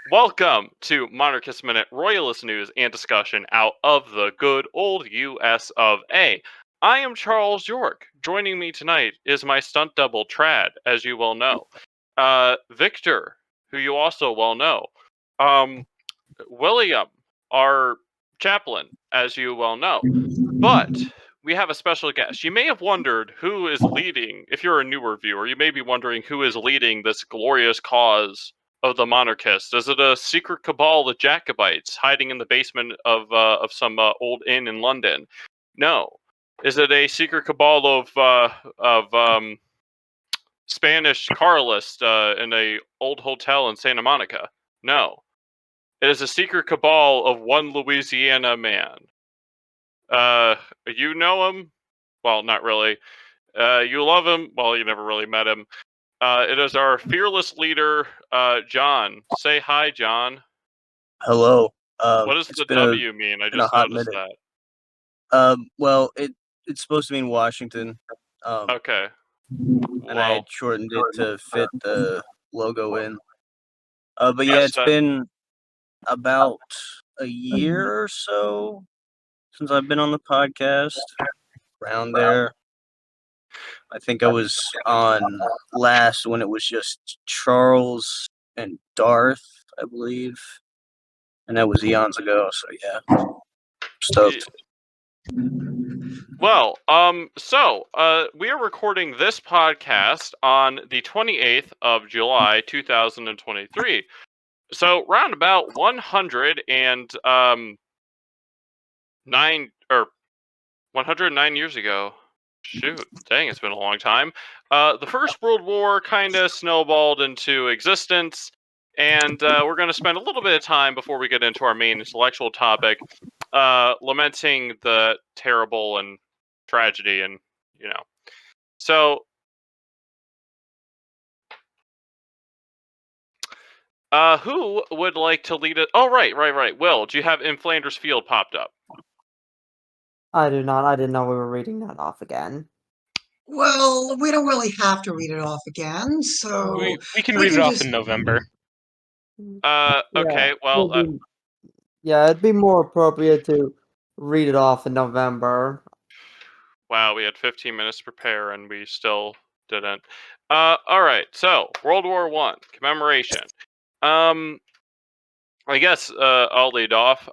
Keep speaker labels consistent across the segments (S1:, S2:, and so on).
S1: Welcome to Monarchist Minute, Royalist news and discussion out of the good old US of A. I am Charles York. Joining me tonight is my stunt double, Trad, as you well know. Victor, who you also well know. William, our chaplain, as you well know. But we have a special guest. You may have wondered who is leading, if you're a newer viewer, you may be wondering who is leading this glorious cause of the monarchists. Is it a secret cabal of Jacobites hiding in the basement of some old inn in London? No. Is it a secret cabal of Spanish Carlists in a old hotel in Santa Monica? No. It is a secret cabal of one Louisiana man. You know him? Well, not really. You love him? Well, you never really met him. It is our fearless leader, John. Say hi, John.
S2: Hello.
S1: What does the W mean? I just noticed
S2: that. Well, it's supposed to mean Washington.
S1: Okay.
S2: And I had shortened it to fit the logo in. But yeah, it's been about a year or so since I've been on the podcast. Around there. I think I was on last when it was just Charles and Darth, I believe. And that was eons ago, so yeah. Stoked.
S1: Well, we are recording this podcast on the 28th of July, 2023. So, round about 109 years ago. Shoot, dang, it's been a long time. The First World War kind of snowballed into existence, and we're going to spend a little bit of time before we get into our main intellectual topic, lamenting the terrible and tragedy, and So, who would like to lead it? Oh, right. Will, do you have In Flanders Field popped up?
S3: I do not. I didn't know we were reading that off again.
S4: Well, we don't really have to read it off again, so
S5: we can read it off in November.
S1: Okay, well...
S3: it'd be more appropriate to read it off in November.
S1: Wow, we had 15 minutes to prepare and we still didn't. Alright, so, World War I, commemoration. I guess, I'll lead off.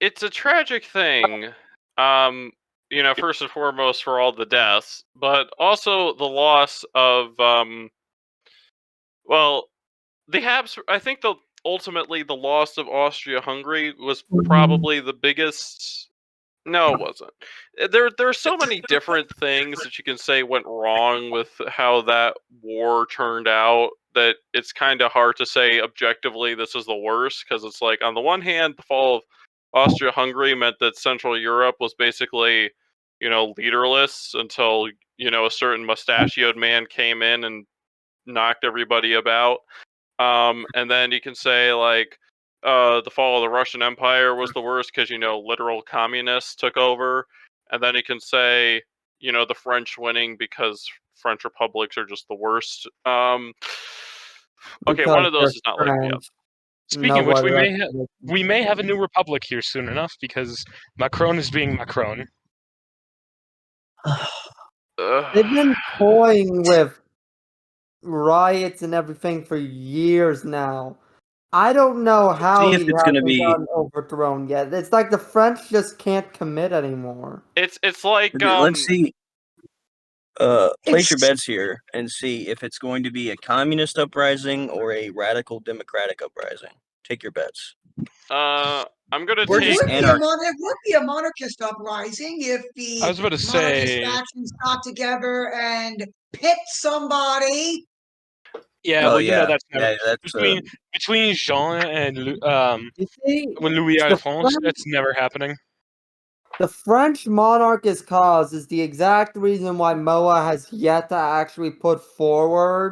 S1: It's a tragic thing, first and foremost for all the deaths, but also the loss of, I think ultimately the loss of Austria-Hungary was probably the biggest. No, it wasn't. There are so many different things that you can say went wrong with how that war turned out that it's kind of hard to say objectively this is the worst, because it's like, on the one hand, the fall of Austria-Hungary meant that Central Europe was basically, leaderless until, a certain mustachioed man came in and knocked everybody about. And then you can say, like, the fall of the Russian Empire was the worst because, literal communists took over. And then you can say, the French winning because French republics are just the worst. Okay, one of those is not like the other.
S5: Speaking of which, we may have a new republic here soon enough because Macron is being Macron.
S3: They've been toying with riots and everything for years now. I don't know how he hasn't gotten overthrown yet. It's like the French just can't commit anymore.
S1: It's like
S2: let's see. Place your bets here and see if it's going to be a communist uprising or a radical democratic uprising. Take your bets.
S1: I'm gonna
S4: take. It would be a monarchist uprising if the monarchist factions got together and picked somebody.
S5: Yeah, that's never between Jean and Louis Alphonse. That's never happening.
S3: The French monarchist cause is the exact reason why MOA has yet to actually put forward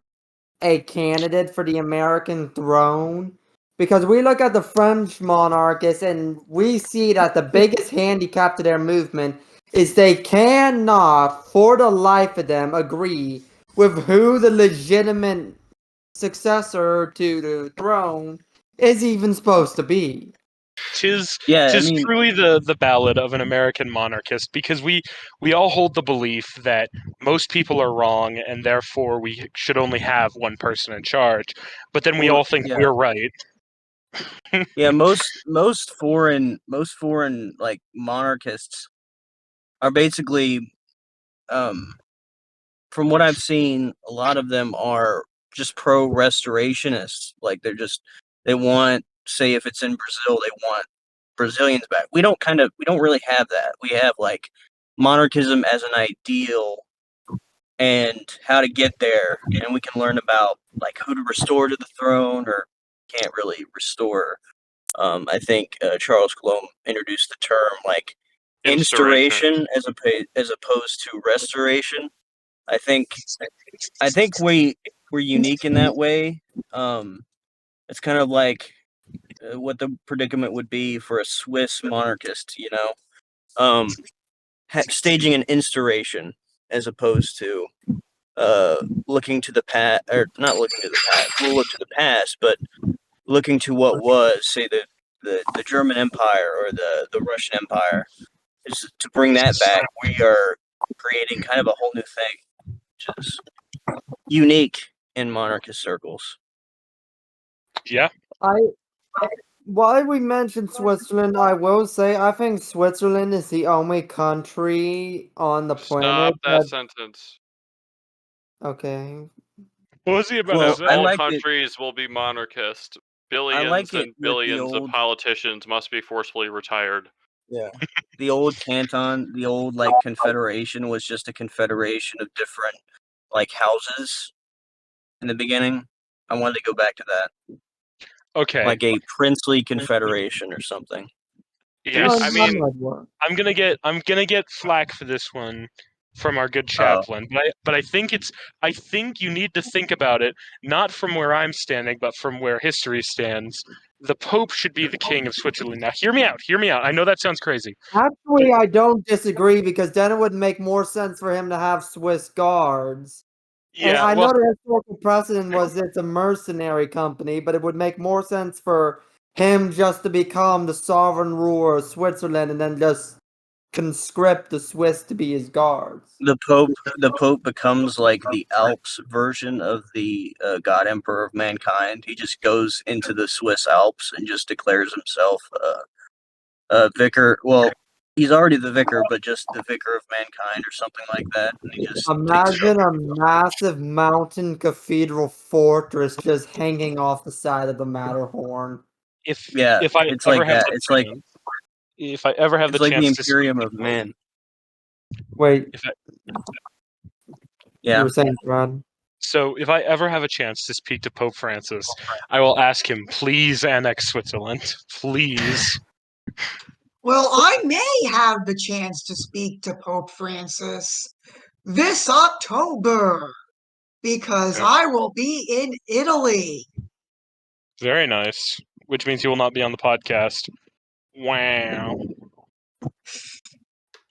S3: a candidate for the American throne. Because we look at the French monarchists and we see that the biggest handicap to their movement is they cannot, for the life of them, agree with who the legitimate successor to the throne is even supposed to be.
S5: Tis
S2: Yeah,
S5: truly the ballad of an American monarchist, because we all hold the belief that most people are wrong and therefore we should only have one person in charge. But then we all think we're right.
S2: Yeah, most foreign like monarchists are basically, from what I've seen, a lot of them are just pro-restorationists. Like they want, say if it's in Brazil, they want Brazilians back. We don't really have that. We have like monarchism as an ideal and how to get there, and we can learn about like who to restore to the throne or can't really restore. I think Charles Colomb introduced the term like instauration as opposed to restoration. I think we're unique in that way. It's kind of like what the predicament would be for a Swiss monarchist, staging an instauration as opposed to looking to the past, or not looking to the past. We'll look to the past, but looking to what was, say, the German Empire or the Russian Empire, is to bring that back. We are creating kind of a whole new thing, which is unique in monarchist circles.
S5: Yeah.
S3: While we mentioned Switzerland, I will say I think Switzerland is the only country on the planet.
S1: Stop that sentence.
S3: Okay.
S5: What was he about to say?
S1: All countries will be monarchist. Billions and billions of politicians must be forcefully retired.
S2: Yeah. The old canton, the old like confederation was just a confederation of different like houses in the beginning. I wanted to go back to that.
S5: Okay.
S2: Like a princely confederation or something.
S1: Yeah, I mean,
S5: I'm gonna get flack for this one from our good chaplain, but I think you need to think about it not from where I'm standing, but from where history stands. The Pope should be the king of Switzerland. Now, hear me out. I know that sounds crazy.
S3: Actually, I don't disagree, because then it would make more sense for him to have Swiss guards.
S5: Yeah,
S3: and I know the historical precedent was it's a mercenary company, but it would make more sense for him just to become the sovereign ruler of Switzerland and then just conscript the Swiss to be his guards.
S2: The Pope becomes like the Alps version of the God Emperor of mankind. He just goes into the Swiss Alps and just declares himself a vicar. Well, he's already the vicar, but just the vicar of mankind or something like that. And he just
S3: imagine a massive mountain cathedral fortress just hanging off the side of the Matterhorn.
S5: If I ever have the
S2: like
S5: chance
S2: the Imperium of Man.
S3: Wait.
S2: Yeah.
S3: You were saying, Brad?
S5: So if I ever have a chance to speak to Pope Francis, I will ask him, please annex Switzerland. Please.
S4: Well, I may have the chance to speak to Pope Francis this October, because I will be in Italy.
S5: Very nice. Which means he will not be on the podcast. Wow.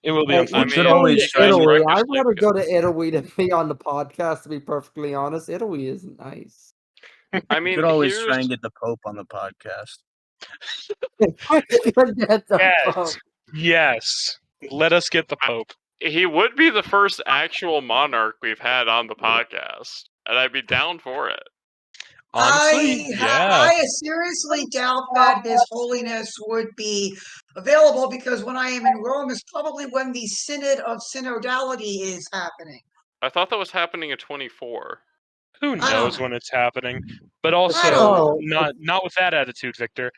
S5: It will be on.
S3: I
S2: could always try.
S3: Italy. I'd rather go to Italy than be on the podcast, to be perfectly honest. Italy is nice.
S1: I mean,
S2: could always try and get the Pope on the podcast.
S5: Yes. Let us get the Pope.
S1: He would be the first actual monarch we've had on the podcast, and I'd be down for it.
S5: Honestly,
S4: I seriously doubt that His Holiness would be available, because when I am in Rome is probably when the Synod of Synodality is happening.
S1: I thought that was happening in 24.
S5: Who knows when it's happening? But also, not with that attitude, Victor.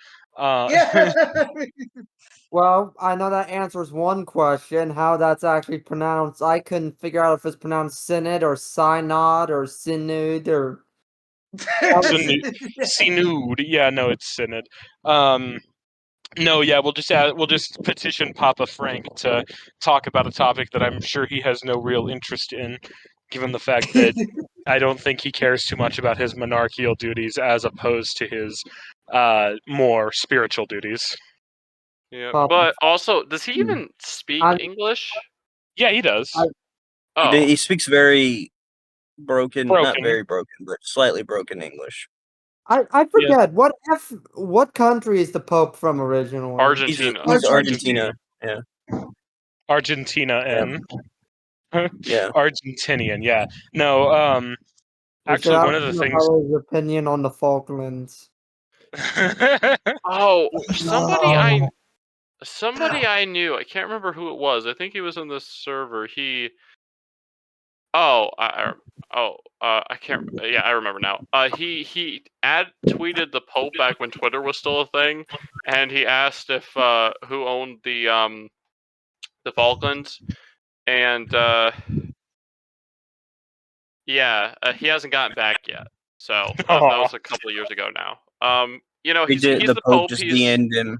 S3: Well, I know that answers one question, how that's actually pronounced. I couldn't figure out if it's pronounced synod or synod or synod or
S5: synod. Yeah, no, it's synod. No, yeah, we'll just petition Papa Frank to talk about a topic that I'm sure he has no real interest in, given the fact that I don't think he cares too much about his monarchical duties as opposed to his more spiritual duties.
S1: Yeah, but also, does he even speak English?
S5: Yeah, he does.
S2: He speaks very broken, not very broken, but slightly broken English.
S3: I forget what country is the Pope from originally?
S1: Argentina.
S2: He's Argentina. Yeah.
S5: Argentina and
S2: Yeah.
S5: Argentinian. Yeah. No. Actually, one of the things.
S3: His opinion on the Falklands.
S1: Oh, somebody I knew. I can't remember who it was. I think he was in this server. I can't. Yeah, I remember now. He tweeted the Pope back when Twitter was still a thing, and he asked if who owned the Falklands, and he hasn't gotten back yet. So that was a couple of years ago now. He's the Pope.
S2: Just DM'd him.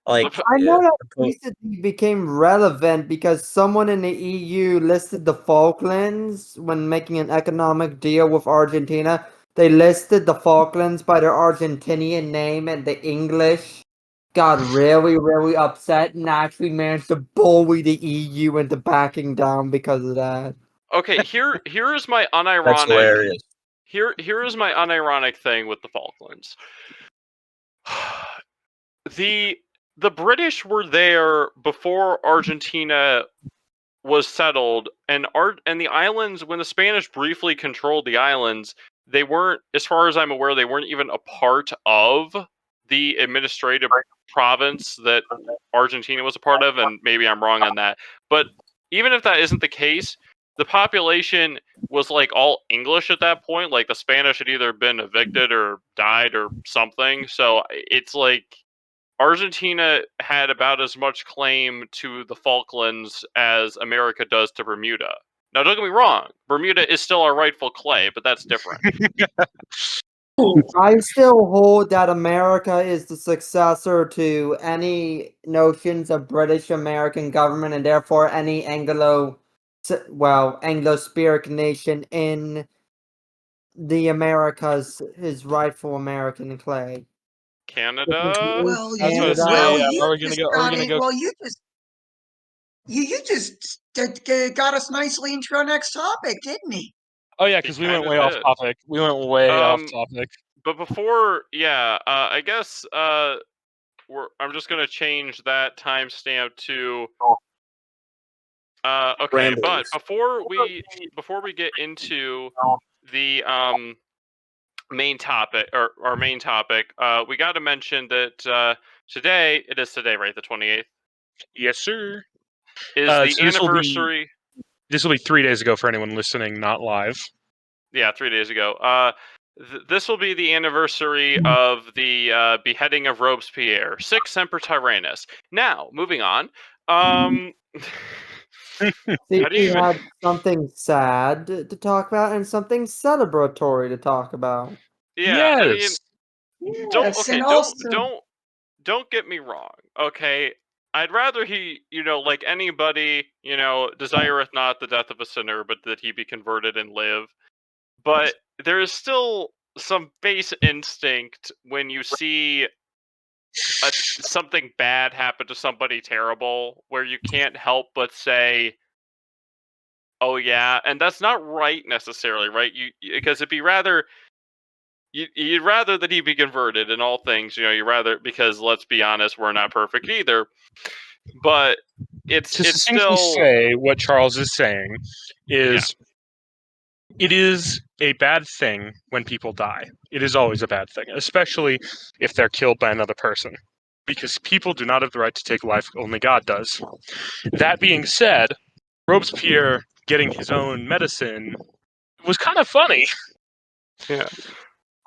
S3: I know that recently became relevant because someone in the EU listed the Falklands when making an economic deal with Argentina. They listed the Falklands by their Argentinian name, and the English got really, really upset and actually managed to bully the EU into backing down because of that.
S1: Okay, here is my unironic.
S2: That's hilarious.
S1: Here is my unironic thing with the Falklands. The British were there before Argentina was settled, and the islands, when the Spanish briefly controlled the islands, they weren't, as far as I'm aware, they weren't even a part of the administrative province that Argentina was a part of, and maybe I'm wrong on that. But even if that isn't the case, the population was like all English at that point. Like the Spanish had either been evicted or died or something. So it's like Argentina had about as much claim to the Falklands as America does to Bermuda. Now, don't get me wrong, Bermuda is still our rightful clay, but that's different.
S3: I still hold that America is the successor to any notions of British American government, and therefore any Anglo-Spiric nation in the Americas is rightful American clay.
S1: Canada.
S4: Well,
S5: I was going to say, are we going to go?
S4: Well, you just got us nicely into our next topic, didn't he?
S5: Oh yeah, because we went way off topic. Off topic.
S1: But before, I guess I'm just gonna change that timestamp to. Okay, but before we get into the main topic, or our main topic, we got to mention that today, right, the 28th.
S5: Yes, sir.
S1: Is the anniversary.
S5: This will be 3 days ago for anyone listening, not live.
S1: Yeah, 3 days ago. This will be the anniversary of the beheading of Robespierre, Sic Semper Tyrannis. Now, moving on.
S3: We had something sad to talk about and something celebratory to talk about.
S1: Yeah,
S5: yes.
S1: Don't get me wrong. Okay, I'd rather he, like anybody, desireth not the death of a sinner, but that he be converted and live. But there is still some base instinct when you see something bad happen to somebody terrible, where you can't help but say, "Oh yeah," and that's not right necessarily, right? Because it'd be rather. You'd rather that he be converted in all things, you rather, because let's be honest, we're not perfect either. But it's still
S5: say what Charles is saying is it is a bad thing when people die. It is always a bad thing, especially if they're killed by another person, because people do not have the right to take life, only God does. That being said, Robespierre getting his own medicine was kind of funny.
S1: Yeah.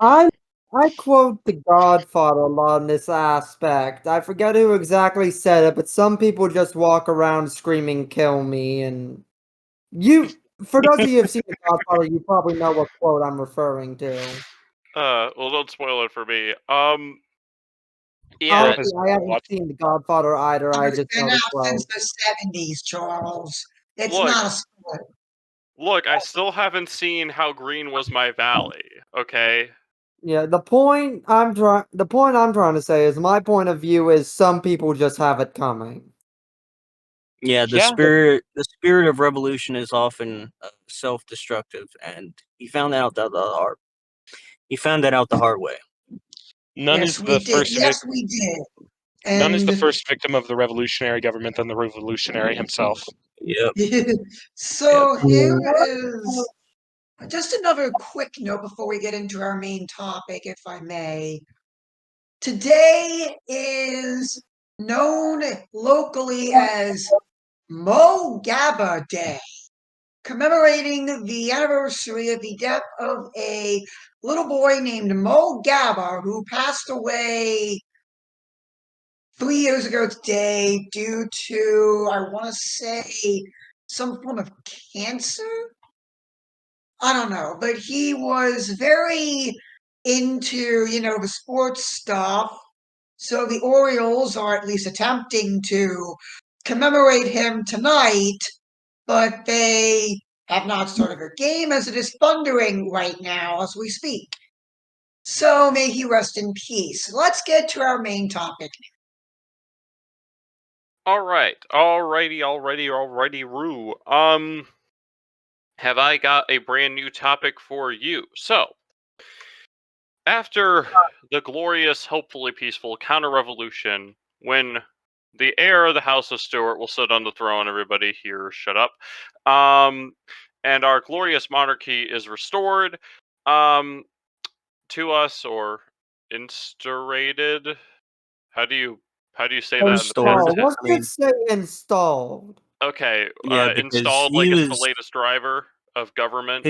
S3: I quote The Godfather a lot in this aspect. I forget who exactly said it, but some people just walk around screaming, "Kill me," and for those of you who have seen The Godfather, you probably know what quote I'm referring to.
S1: Well, don't spoil it for me.
S3: Yeah. I haven't seen The Godfather either. I just know the quote.
S4: Since the 70s, Charles. It's not a spoiler.
S1: Look, I still haven't seen How Green Was My Valley. Okay.
S3: Yeah, the point I'm trying to say is my point of view is some people just have it coming.
S2: Yeah, the spirit of revolution is often self-destructive, and he found out that the hard way.
S5: None is
S4: Yes, we
S5: the
S4: did.
S5: first
S4: Yes, we did.
S5: None is the
S4: And
S5: first victim of the revolutionary government than the revolutionary himself.
S2: Yep.
S4: so here is just another quick note before we get into our main topic, if I may. Today is known locally as Gaba Day, commemorating the anniversary of the death of a little boy named Gaba, who passed away 3 years ago today due to, I want to say, some form of cancer. I don't know, but he was very into, the sports stuff. So the Orioles are at least attempting to commemorate him tonight, but they have not started a game as it is thundering right now as we speak. So may he rest in peace. Let's get to our main topic.
S1: Alrighty, Roo. Have I got a brand new topic for you? So, after the glorious, hopefully peaceful counter-revolution, when the heir of the House of Stuart will sit on the throne, everybody here, shut up, and our glorious monarchy is restored, to us, or instaurated. How do you say that in the
S2: Restored.
S1: past tense?
S3: Let's just say installed.
S1: Okay,
S2: Yeah, because
S1: installed like it's the latest driver of government.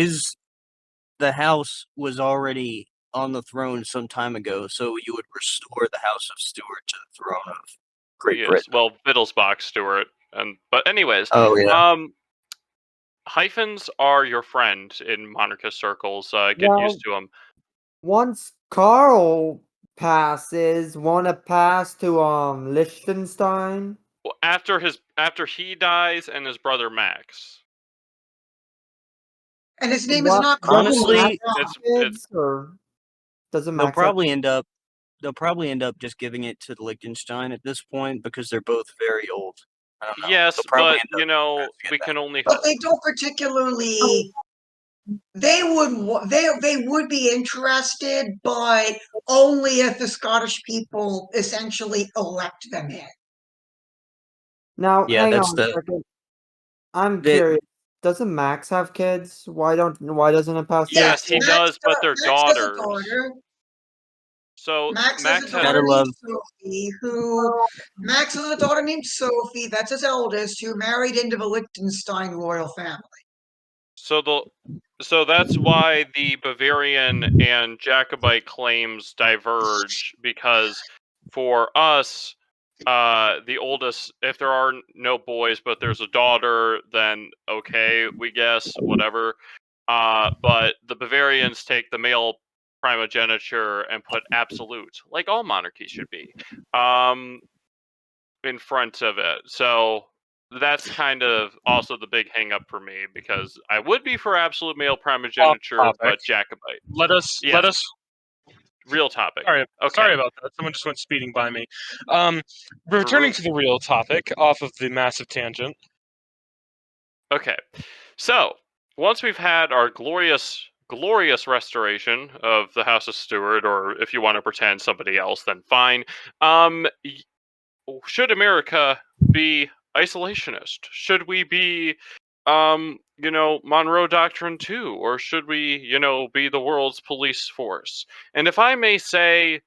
S2: The house was already on the throne some time ago, so you would restore the House of Stuart to the throne of Great
S1: Yes,
S2: Britain.
S1: well, Biddlesbach Stewart, but anyways,
S2: Oh yeah.
S1: Hyphens are your friend in monarchist circles. Get
S3: Well,
S1: used to them.
S3: once Carl passes, wanna pass to Liechtenstein?
S1: Well, after he dies and his brother Max.
S4: And his name is
S3: What
S4: not
S3: doesn't
S2: Honestly,
S3: Max have
S1: It's
S3: kids, or doesn't
S2: they'll
S3: Max have
S2: probably end up just giving it to Liechtenstein at this point because they're both very old. I don't know.
S1: yes,
S2: They'll probably
S1: but
S2: end up
S1: we can only
S4: But
S1: hope.
S4: they don't particularly. They would be interested, but only if the Scottish people essentially elect them in.
S3: Now,
S2: Yeah,
S3: hang
S2: that's
S3: on a
S2: the
S3: second. I'm
S2: that
S3: curious. Doesn't Max have kids? Why doesn't it pass to his
S1: Yes, he
S3: kid?
S1: does, but they're
S4: Max has a
S1: daughters.
S4: daughter.
S1: So
S4: Max has a
S1: Max has
S2: gotta
S4: daughter
S2: love.
S4: named Sophie, Max has a daughter named Sophie, that's his eldest, who married into the Liechtenstein royal family.
S1: So that's why the Bavarian and Jacobite claims diverge, because for us, the oldest, if there are no boys but there's a daughter, then okay, we guess, whatever. But the Bavarians take the male primogeniture and put absolute, like all monarchies should be, in front of it. So that's kind of also the big hang up for me, because I would be for absolute male primogeniture,
S5: Topic.
S1: but Jacobite.
S5: Let us
S1: Real topic.
S5: Sorry,
S1: Okay.
S5: sorry about that. Someone just went speeding by me. Returning to the real topic, off of the massive tangent.
S1: Okay. So, once we've had our glorious restoration of the House of Stuart, or if you want to pretend somebody else, then fine. Should America be isolationist? Should we be, Monroe Doctrine 2? Or should we, be the world's police force? And if I may say,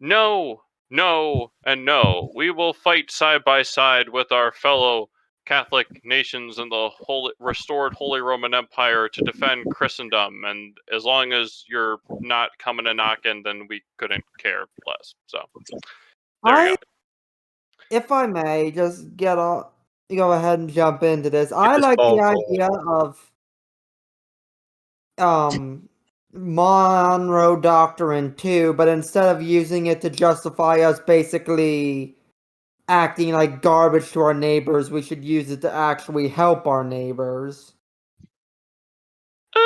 S1: no, no, and no, we will fight side by side with our fellow Catholic nations in the restored Holy Roman Empire to defend Christendom. And as long as you're not coming and knocking, then we couldn't care less. So, there you go.
S3: If I may, just go ahead and jump into this. I like the idea of Monroe Doctrine too, but instead of using it to justify us basically acting like garbage to our neighbors, we should use it to actually help our neighbors.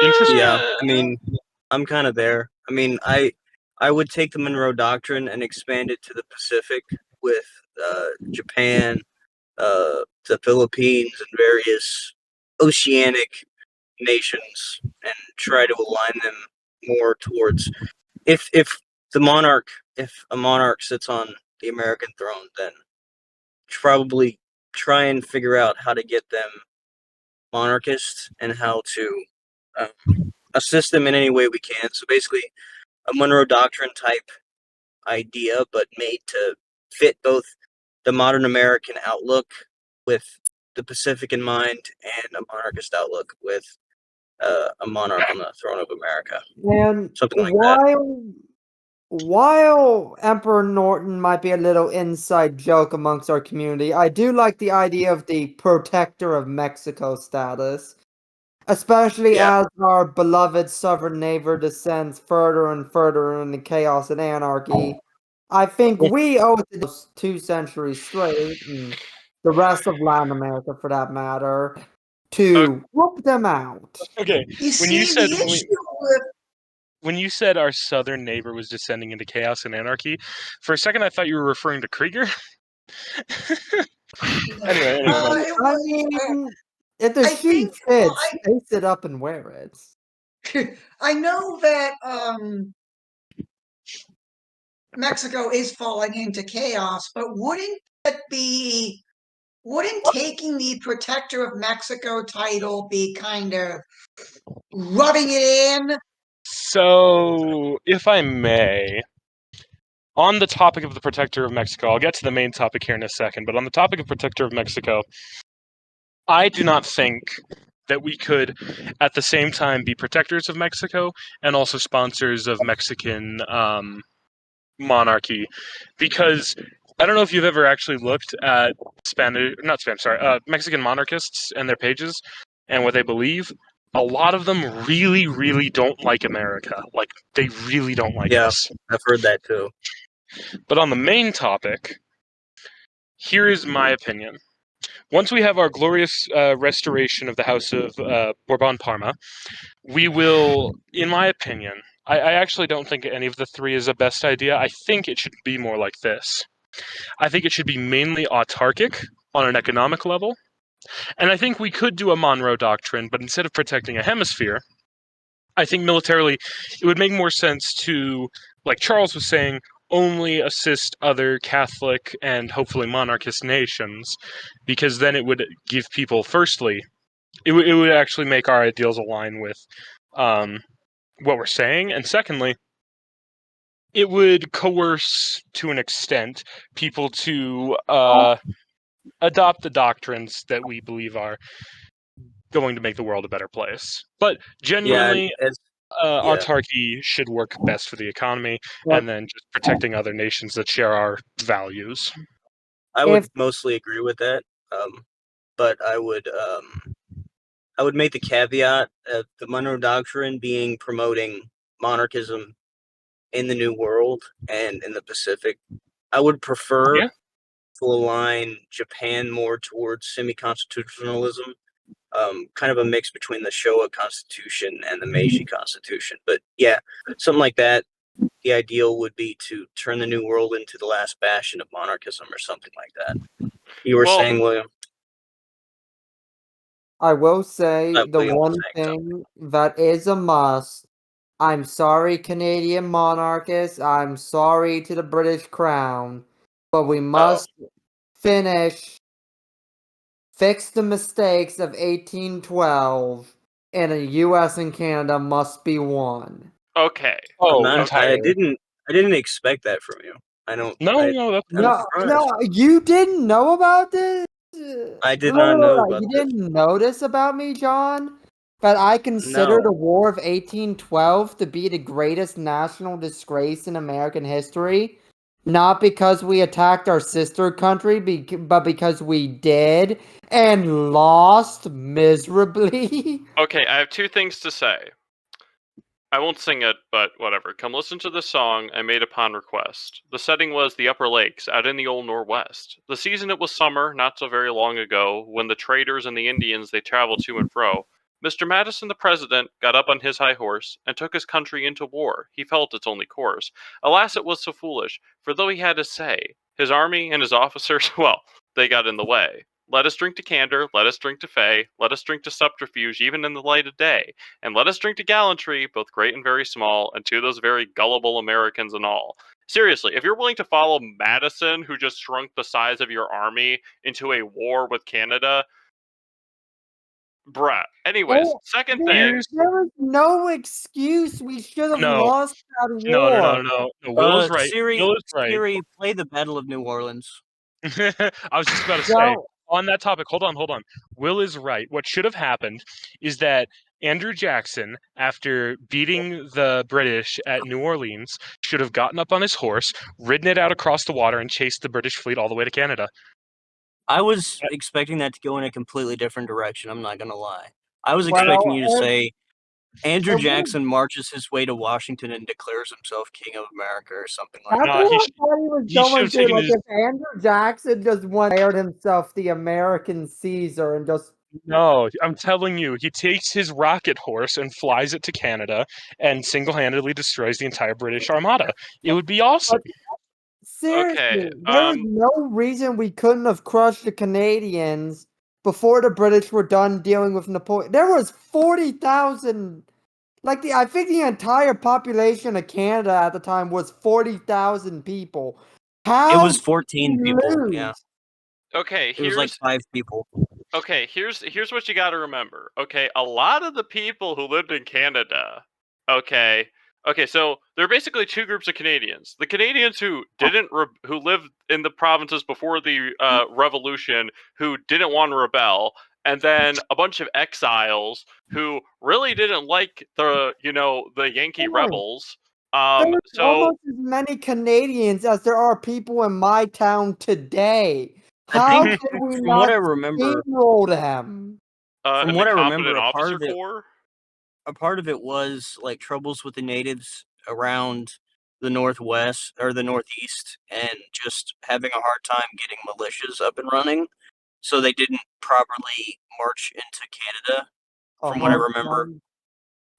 S5: Interesting.
S2: Yeah, I mean, I'm kind of there. I mean, I would take the Monroe Doctrine and expand it to the Pacific with Japan, the Philippines and various oceanic nations and try to align them more towards if a monarch sits on the American throne, then probably try and figure out how to get them monarchists and how to assist them in any way we can. So basically, a Monroe Doctrine type idea, but made to fit both the modern American outlook with the Pacific in mind and a monarchist outlook with a monarch on the throne of America.
S3: And
S2: something like that.
S3: While Emperor Norton might be a little inside joke amongst our community, I do like the idea of the protector of Mexico status. Especially as our beloved southern neighbor descends further and further into chaos and anarchy. I think we owe it to those 2 centuries straight, and the rest of Latin America for that matter, to whoop them out.
S5: Okay,
S4: You see, the issue with
S5: when you said our southern neighbor was descending into chaos and anarchy, for a second I thought you were referring to Krieger. Anyway.
S3: I mean, if the shoe fits, lace it up and wear it.
S4: I know that Mexico is falling into chaos, but wouldn't taking the Protector of Mexico title be kind of rubbing it in?
S5: So, if I may, on the topic of the Protector of Mexico, I'll get to the main topic here in a second, but on the topic of Protector of Mexico, I do not think that we could, at the same time, be protectors of Mexico and also sponsors of Mexican monarchy, because I don't know if you've ever actually looked at Mexican monarchists and their pages and what they believe. A lot of them really, really don't like America. Like, they really don't like us.
S2: I've heard that too.
S5: But on the main topic, here is my opinion. Once we have our glorious restoration of the House of Bourbon-Parma, we will, in my opinion, I actually don't think any of the three is the best idea. I think it should be more like this. I think it should be mainly autarkic on an economic level. And I think we could do a Monroe Doctrine, but instead of protecting a hemisphere, I think militarily it would make more sense to, like Charles was saying, only assist other Catholic and hopefully monarchist nations, because then it would give people, firstly, it would actually make our ideals align with what we're saying, and secondly, it would coerce, to an extent, people to adopt the doctrines that we believe are going to make the world a better place. But genuinely, autarky should work best for the economy, and then just protecting other nations that share our values.
S2: I would mostly agree with that, but I would make the caveat of the Monroe Doctrine being promoting monarchism in the New World and in the Pacific. I would prefer to align Japan more towards semi-constitutionalism, kind of a mix between the Showa Constitution and the Meiji Constitution. But yeah, something like that. The ideal would be to turn the New World into the last bastion of monarchism or something like that. You were saying, William?
S3: I will say the one thing that is a must. I'm sorry, Canadian monarchists. I'm sorry to the British Crown. But we must fix the mistakes of 1812, and a US and Canada must be one.
S1: Okay.
S2: I didn't expect that from you. I don't.
S3: No, you didn't know about this?
S2: I did not know about
S3: You didn't notice about me, John? That I consider the War of 1812 to be the greatest national disgrace in American history? Not because we attacked our sister country, but because we did, and lost miserably?
S1: Okay, I have 2 things to say. I won't sing it, but whatever. Come listen to the song I made upon request. The setting was the Upper Lakes, out in the old Northwest. The season it was summer, not so very long ago, when the traders and the Indians they traveled to and fro. Mr. Madison the President got up on his high horse, and took his country into war. He felt its only course. Alas, it was so foolish, for though he had his say, his army and his officers, well, they got in the way. Let us drink to candor, let us drink to fay, let us drink to subterfuge, even in the light of day, and let us drink to gallantry, both great and very small, and to those very gullible Americans and all. Seriously, if you're willing to follow Madison, who just shrunk the size of your army into a war with Canada, bruh. Anyways, second thing.
S3: There is no excuse. We should have lost that war.
S5: No. Will is right.
S2: Siri,
S5: Will is right.
S2: Siri, play the Battle of New Orleans.
S5: I was just about to say, on that topic, hold on. Will is right. What should have happened is that Andrew Jackson, after beating the British at New Orleans, should have gotten up on his horse, ridden it out across the water, and chased the British fleet all the way to Canada.
S2: I was expecting that to go in a completely different direction, I'm not going to lie. I was expecting you to say, Andrew Jackson marches his way to Washington and declares himself King of America or something like that.
S3: That's what I thought he was going to. Like, if Andrew Jackson just declared himself the American Caesar and just...
S5: No, I'm telling you, he takes his rocket horse and flies it to Canada and single-handedly destroys the entire British Armada. It would be awesome.
S3: Seriously, there is no reason we couldn't have crushed the Canadians before the British were done dealing with Napoleon. There was 40,000, I think the entire population of Canada at the time was 40,000 people. How
S2: it was 14 people, yeah.
S1: Okay,
S2: it was like 5 people.
S1: Okay, here's what you got to remember. Okay, a lot of the people who lived in Canada, okay, so there are basically two groups of Canadians. The Canadians who who lived in the provinces before the revolution, who didn't want to rebel, and then a bunch of exiles who really didn't like the Yankee rebels.
S3: There's almost as many Canadians as there are people in my town today. How did we
S2: from
S3: not
S2: what I remember,
S3: steamroll them?
S2: From what I remember, a part of it was like troubles with the natives around the northwest or the northeast, and just having a hard time getting militias up and running, so they didn't properly march into Canada. From what I remember.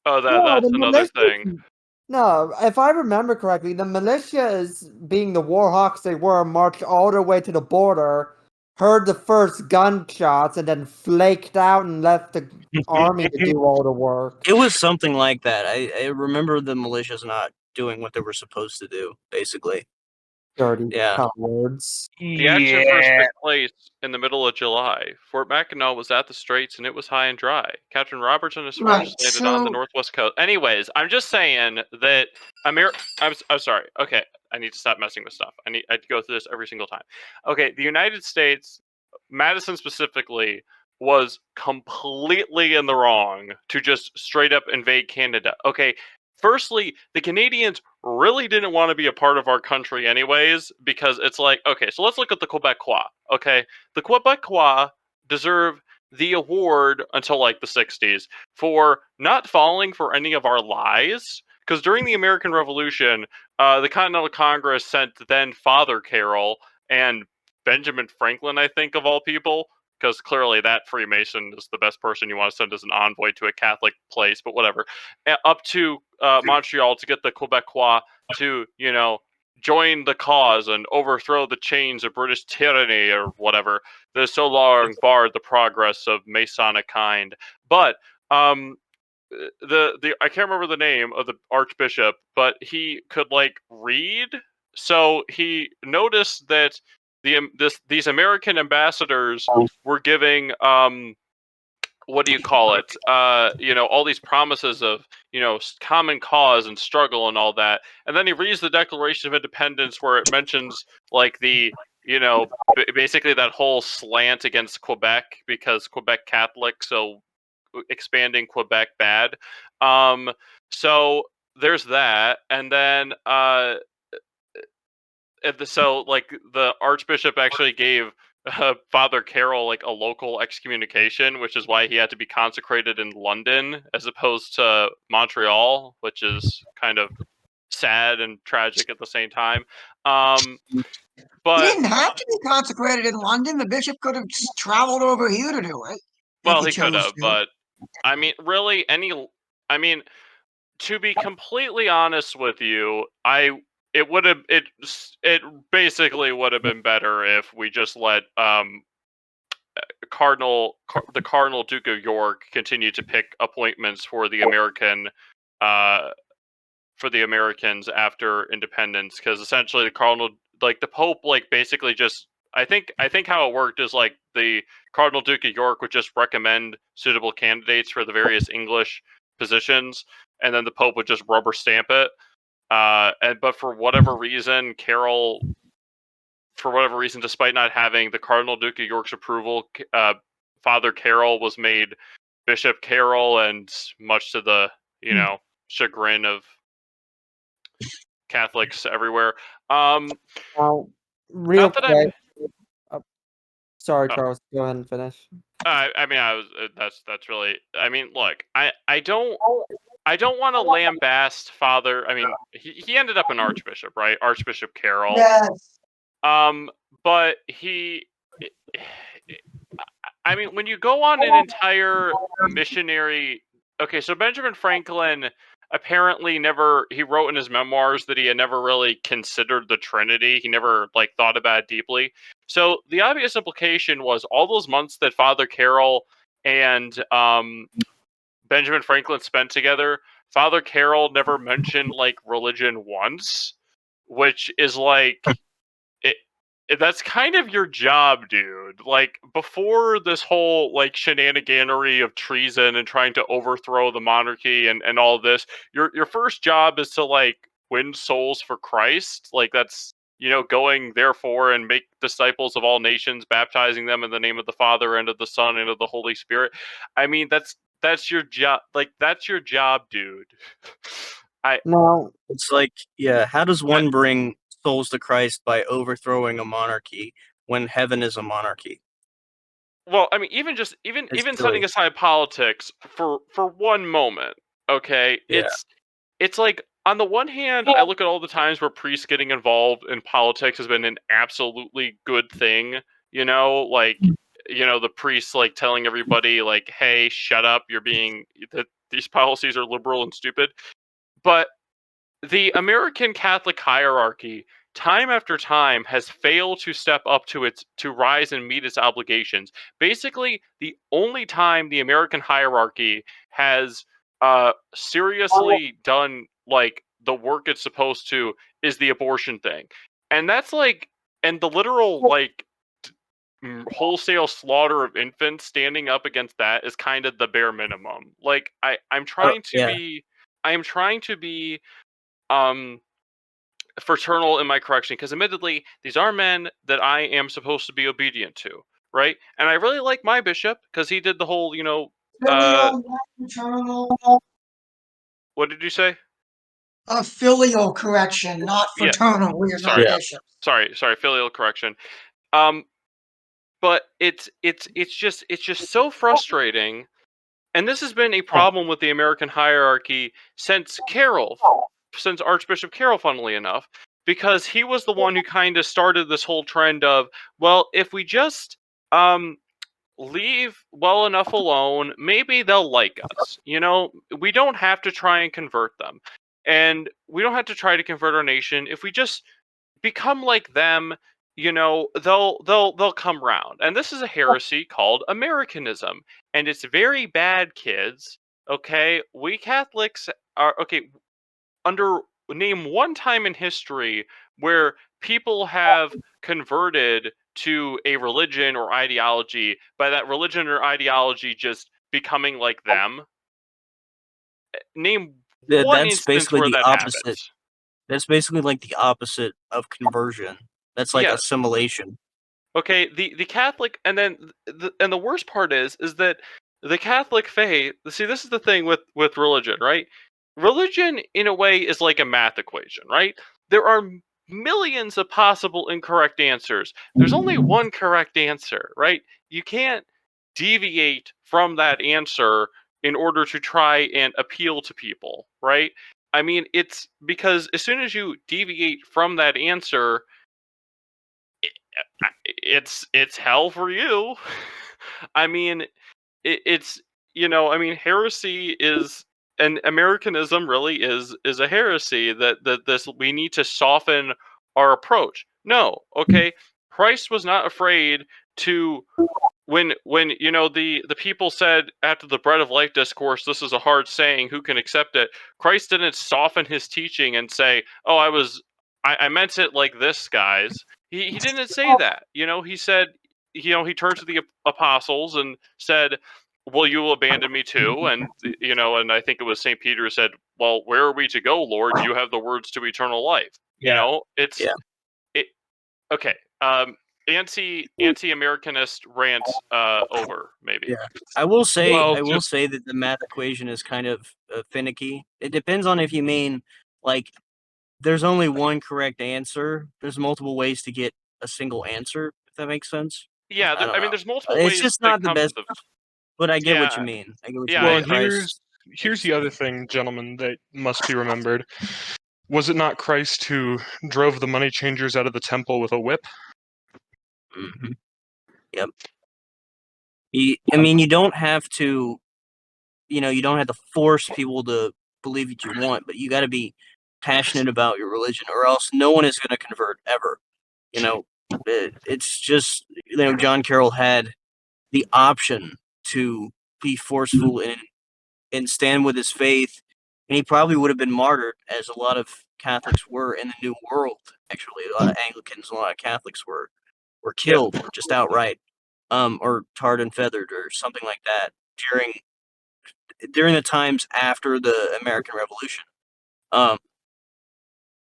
S1: Oh, that's another thing.
S3: No, if I remember correctly, the militias, being the Warhawks they were, marched all the way to the border, heard the first gunshots, and then flaked out and left the army to do all the work.
S2: It was something like that. I remember the militias not doing what they were supposed to do, basically.
S3: Dirty cowards.
S1: The action first took place in the middle of July. Fort Mackinac was at the Straits and it was high and dry. Captain Roberts and his forces landed on the northwest coast. Anyways, I'm just saying that I'm sorry. Okay, I need to stop messing with stuff. I go through this every single time. Okay, the United States, Madison specifically, was completely in the wrong to just straight up invade Canada. Okay, firstly, the Canadians really didn't want to be a part of our country anyways, because it's like, okay, so let's look at the Quebecois, okay? The Quebecois deserve the award until like the 60s for not falling for any of our lies, because during the American Revolution, the Continental Congress sent then Father Carroll and Benjamin Franklin, I think, of all people, because clearly that Freemason is the best person you want to send as an envoy to a Catholic place, but whatever, up to Montreal to get the Quebecois to, join the cause and overthrow the chains of British tyranny or whatever that has so long barred the progress of Masonic kind. But the I can't remember the name of the archbishop, but he could read, so he noticed that these American ambassadors were giving what do you call it? All these promises of common cause and struggle and all that, and then he reads the Declaration of Independence where it mentions the basically that whole slant against Quebec because Quebec Catholic, so expanding Quebec bad. So there's that, and then the Archbishop actually gave Father Carroll a local excommunication, which is why he had to be consecrated in London as opposed to Montreal, which is kind of sad and tragic at the same time. But
S4: he didn't have to be consecrated in London. The bishop could have traveled over here to do it.
S1: Well, he could have, but I mean, really, to be completely honest with you, it would have it basically would have been better if we just let the Cardinal Duke of York continue to pick appointments for the Americans after independence, because essentially the Pope, basically just I think how it worked is the Cardinal Duke of York would just recommend suitable candidates for the various English positions, and then the Pope would just rubber stamp it. But for whatever reason, despite not having the Cardinal Duke of York's approval, Father Carroll was made Bishop Carroll, and much to the chagrin of Catholics everywhere.
S3: Now, real
S1: Not that I'm.
S3: quick. Sorry,
S1: Oh,
S3: Charles. Go ahead and finish.
S1: I mean, I was. That's really. I mean, look, I don't want to lambaste Father. I mean, he ended up an archbishop, right? Archbishop Carroll.
S4: Yes.
S1: But he. I mean, when you go on an entire missionary. Okay, so Benjamin Franklin apparently he wrote in his memoirs that he had never really considered the Trinity. He never thought about it deeply. So the obvious implication was all those months that Father Carroll and Benjamin Franklin spent together, Father Carroll never mentioned religion once, which is it, that's kind of your job, dude. Before this whole shenaniganery of treason and trying to overthrow the monarchy and all this, your first job is to win souls for Christ. That's going therefore and make disciples of all nations, baptizing them in the name of the Father and of the Son and of the Holy Spirit. I mean, that's your job. That's your job, dude.
S3: No.
S2: It's how does one bring souls to Christ by overthrowing a monarchy when heaven is a monarchy?
S1: Well, I mean, even setting aside politics for one moment, okay?
S2: Yeah.
S1: It's on the one hand, I look at all the times where priests getting involved in politics has been an absolutely good thing. The priests telling everybody hey, shut up, these policies are liberal and stupid. But the American Catholic hierarchy, time after time, has failed to step up to rise and meet its obligations. Basically, the only time the American hierarchy has seriously done the work it's supposed to is the abortion thing, and that's and the literal wholesale slaughter of infants. Standing up against that is kind of the bare minimum. I'm trying to be. I am trying to be fraternal in my correction, because admittedly these are men that I am supposed to be obedient to, right? And I really like my bishop because he did the whole
S4: Filial, not fraternal.
S1: What did you say?
S4: A filial correction, not
S1: Yeah,
S4: fraternal. We are not bishops.
S1: sorry, filial correction. But it's just so frustrating, and this has been a problem with the American hierarchy since Archbishop Carroll, funnily enough, because he was the one who kind of started this whole trend of, well, if we just leave well enough alone, maybe they'll like us. We don't have to try and convert them, and we don't have to try to convert our nation. If we just become like them, they'll come round. And this is a heresy called Americanism, and it's very bad, kids. Okay, we Catholics are okay. Name one time in history where people have converted to a religion or ideology, by that religion or ideology just becoming like them. Name one
S2: That's
S1: instance
S2: basically
S1: where
S2: the
S1: that
S2: opposite.
S1: happens.
S2: That's basically the opposite of conversion. That's
S1: Yes.
S2: assimilation.
S1: Okay, the Catholic, and then the worst part is that the Catholic faith. See, this is the thing with religion, right? Religion, in a way, is like a math equation, right? There are millions of possible incorrect answers. There's only one correct answer, right? You can't deviate from that answer in order to try and appeal to people, right? I mean, it's because as soon as you deviate from that answer, it's hell for you. I mean, it's I mean, heresy is and Americanism really is a heresy that this we need to soften our approach. No, okay, Christ was not afraid to when the people said after the bread of life discourse, this is a hard saying, who can accept it? Christ didn't soften his teaching and say, oh, I meant it like this, guys. He didn't say that. He said, he turned to the apostles and said, will you abandon me too? And and I think it was St. Peter who said, well, where are we to go, Lord? You have the words to eternal life. It's it okay. Anti-Americanist rant over, maybe.
S2: Yeah, I will say that the math equation is kind of finicky. It depends on if you mean like there's only one correct answer. There's multiple ways to get a single answer, if that makes sense.
S1: Yeah,
S2: I don't know.
S1: there's multiple
S2: It's
S1: ways
S2: just
S1: to
S2: not the
S1: come
S2: best,
S1: to the.
S2: but I get what
S1: Yeah.
S2: you mean. I get what
S1: Yeah,
S2: you
S5: Well,
S2: mean.
S5: here's the other thing, gentlemen, that must be remembered. Was it not Christ who drove the money changers out of the temple with a whip?
S2: Mm-hmm. Yep. I mean, you don't have to, you don't have to force people to believe what you want, but you got to be passionate about your religion, or else no one is going to convert ever. It's just, John Carroll had the option to be forceful and stand with his faith, and he probably would have been martyred, as a lot of Catholics were in the New World. Actually, a lot of Anglicans, a lot of Catholics were killed just outright, or tarred and feathered, or something like that during the times after the American Revolution.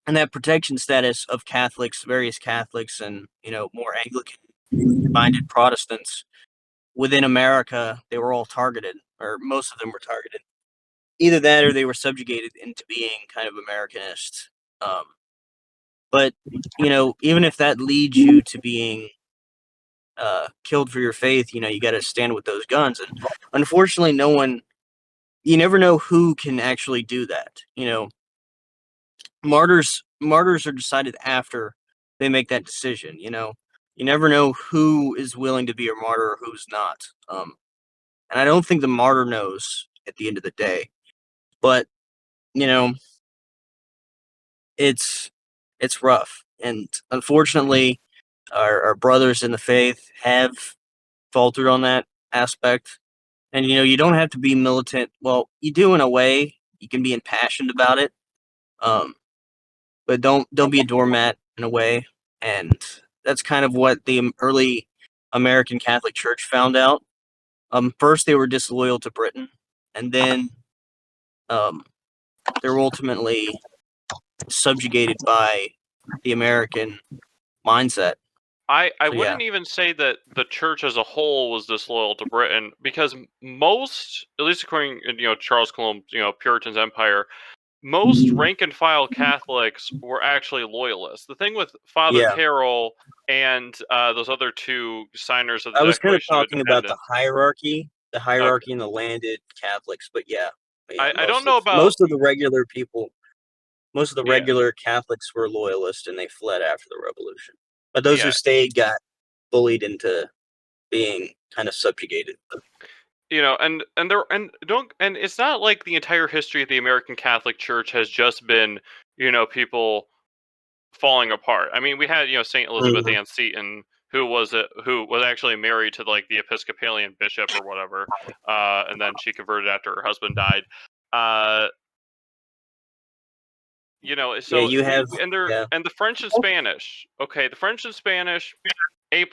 S2: And that protection status of Catholics, various Catholics, and more Anglican-minded Protestants within America, they were all targeted, or most of them were targeted. Either that, or they were subjugated into being kind of Americanist. But even if that leads you to being killed for your faith, you got to stand with those guns. And unfortunately, you never know who can actually do that. Martyrs are decided after they make that decision. You never know who is willing to be a martyr or who's not. And I don't think the martyr knows at the end of the day. But it's rough, and unfortunately, our brothers in the faith have faltered on that aspect. And you don't have to be militant. Well, you do in a way. You can be impassioned about it, but don't be a doormat in a way. And that's kind of what the early American Catholic Church found out. First, they were disloyal to Britain, and then they were ultimately subjugated by the American mindset.
S1: I wouldn't even say that the church as a whole was disloyal to Britain, because most, at least according to Charles Colomb, Puritan's empire, most rank and file Catholics were actually loyalists. The thing with Father Carroll and those other two signers of the
S2: I was kind of
S1: Declaration of
S2: talking about the
S1: Independence.
S2: hierarchy in the landed Catholics, but
S1: I don't know about
S2: most of the regular people. Most of the regular Catholics were loyalists, and they fled after the Revolution. But those who stayed got bullied into being kind of subjugated.
S1: And it's not like the entire history of the American Catholic Church has just been, people falling apart. I mean, we had, Saint Elizabeth Ann Seton, who was actually married to like the Episcopalian bishop or whatever, and then she converted after her husband died. So
S2: you have
S1: and the French and Spanish. Okay, the French and Spanish, A+.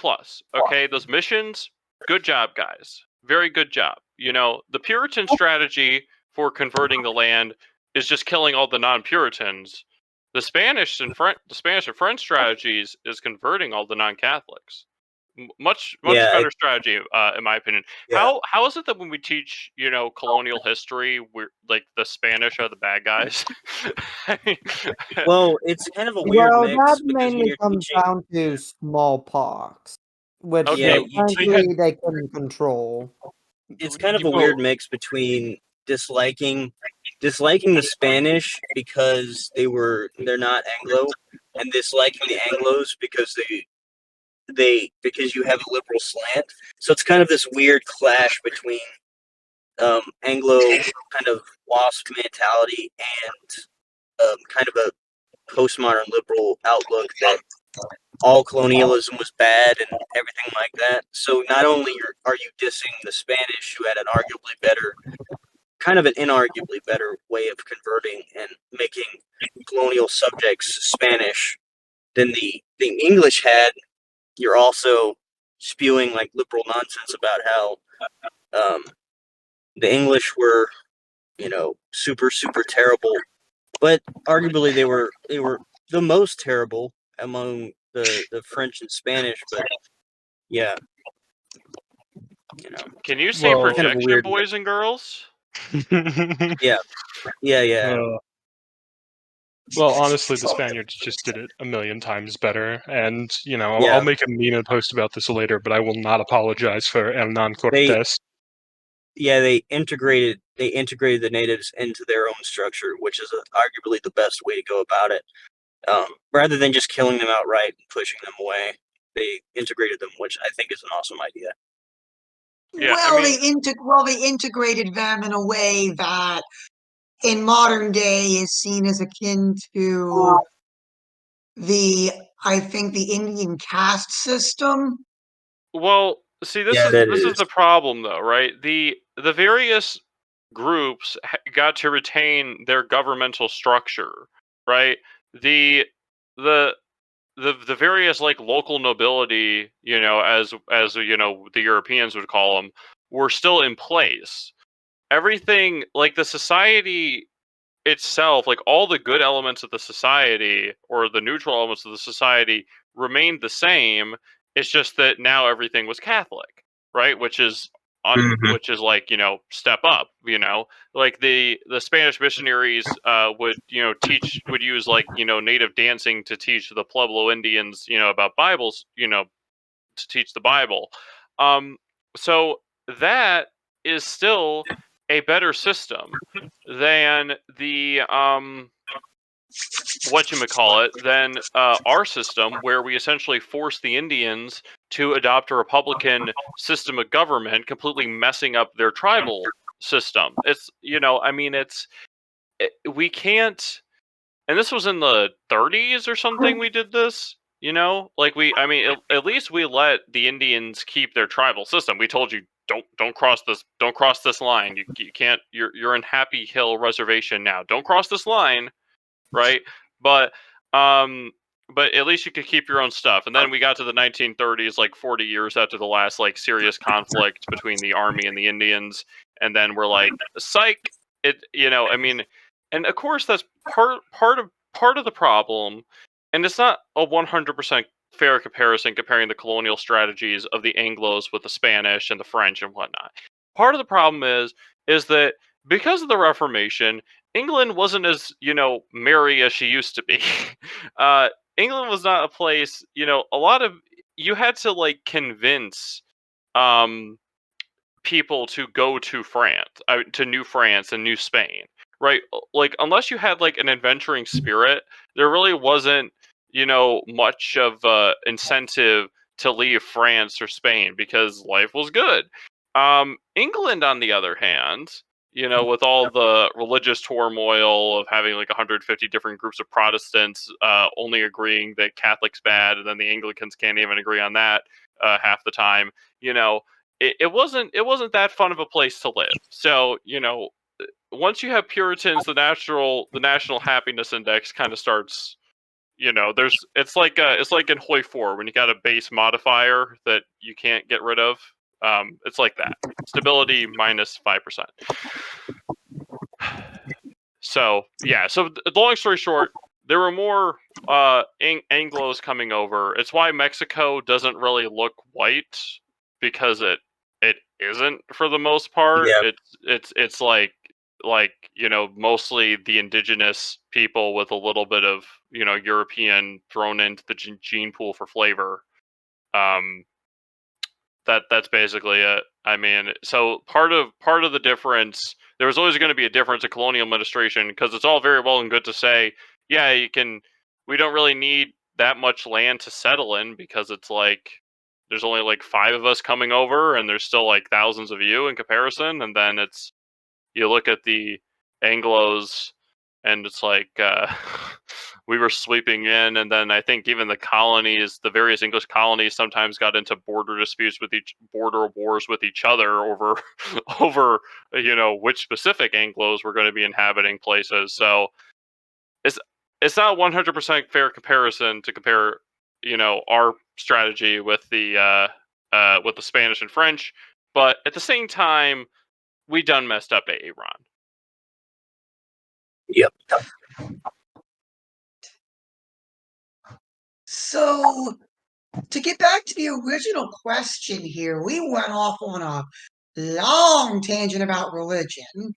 S1: Okay, those missions, good job, guys. Very good job. The Puritan strategy for converting the land is just killing all the non-Puritans. The Spanish and French strategies is converting all the non-Catholics. Much better strategy, in my opinion. How is it that when we teach, colonial history, we're like the Spanish are the bad guys?
S2: Well, it's kind of a weird mix.
S3: That mainly comes down to smallpox, which frankly they couldn't control.
S2: It's kind of a weird mix between disliking the Spanish because they're not Anglo, and disliking the Anglos because because you have a liberal slant. So it's kind of this weird clash between Anglo kind of WASP mentality and kind of a postmodern liberal outlook that all colonialism was bad and everything like that. So not only are you dissing the Spanish, who had an arguably better, kind of an inarguably better way of converting and making colonial subjects Spanish than the English had, you're also spewing like liberal nonsense about how the English were, super terrible, but arguably they were the most terrible among the French and Spanish. But yeah,
S1: Can you say
S5: Well-
S1: projection,
S2: Kind of a weird-
S1: boys and girls?
S2: yeah.
S5: Well, honestly, the Spaniards just did it a million times better, and
S2: Yeah.
S5: I'll make a meme post about this later, but I will not apologize for Hernan Cortés.
S2: They integrated the natives into their own structure, which is arguably the best way to go about it. Rather than just killing them outright and pushing them away, they integrated them, which I think is an awesome idea.
S1: Yeah,
S4: Well,
S1: I mean,
S4: they integrated them in a way that in modern day is seen as akin to I think the Indian caste system.
S1: well, see, this
S2: Yeah,
S1: is
S2: that
S1: this is
S2: is.
S1: the problem, though, right? The various groups got to retain their governmental structure, right? The the the various like local nobility, as the Europeans would call them, were still in place. Everything, like the society itself, like all the good elements of the society or the neutral elements of the society remained the same. It's just that now everything was Catholic, right? Which is which is like, step up, like the Spanish missionaries would use like native dancing to teach the Pueblo Indians about Bibles, to teach the Bible. So that is still a better system than the than our system, where we essentially force the Indians to adopt a republican system of government, completely messing up their tribal system. It's we can't. And this was in the 30s or something. We did this. At least we let the Indians keep their tribal system. We told you don't cross this line. You can't. You're in Happy Hill Reservation now. Don't cross this line, right? But at least you could keep your own stuff. And then we got to the 1930s, like 40 years after the last like serious conflict between the army and the Indians, and then we're like, psych. And of course that's part of the problem, and it's not a 100% fair comparison comparing the colonial strategies of the Anglos with the Spanish and the French and whatnot. Part of the problem is that because of the Reformation, England wasn't as merry as she used to be. England was not a place, a lot of you had to like convince people to go to France, to New France and New Spain, right? Like unless you had like an adventuring spirit, there really wasn't much of incentive to leave France or Spain because life was good. England, on the other hand, with all the religious turmoil of having like 150 different groups of Protestants only agreeing that Catholic's bad, and then the Anglicans can't even agree on that half the time. It wasn't that fun of a place to live. So once you have Puritans, the national happiness index kind of starts. It's like in Hoi 4 when you got a base modifier that you can't get rid of. It's like that. Stability minus 5%. So yeah. So the long story short, there were more Anglos coming over. It's why Mexico doesn't really look white, because it isn't for the most part.
S2: Yeah.
S1: It's like mostly the indigenous people with a little bit of European thrown into the gene pool for flavor. That's basically it. I mean, so part of the difference, there was always going to be a difference in colonial administration, because it's all very well and good to say, yeah, we don't really need that much land to settle in, because it's like there's only like 5 of us coming over, and there's still like thousands of you in comparison. And then you look at the Anglos, and it's like we were sweeping in, and then I think even the colonies, the various English colonies, sometimes got into border wars with each other over over which specific Anglos were going to be inhabiting places. So it's not 100% fair comparison to compare our strategy with the Spanish and French, but at the same time, we done messed up Aaron.
S2: Yep.
S4: So, to get back to the original question here, we went off on a long tangent about religion.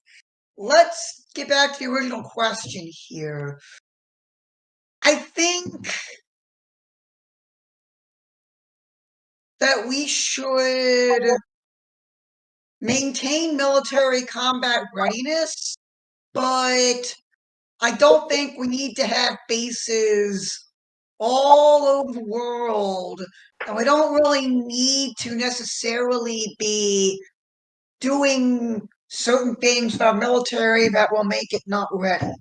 S4: Let's get back to the original question here. I think that we should maintain military combat readiness, but I don't think we need to have bases all over the world, and we don't really need to necessarily be doing certain things with our military that will make it not ready.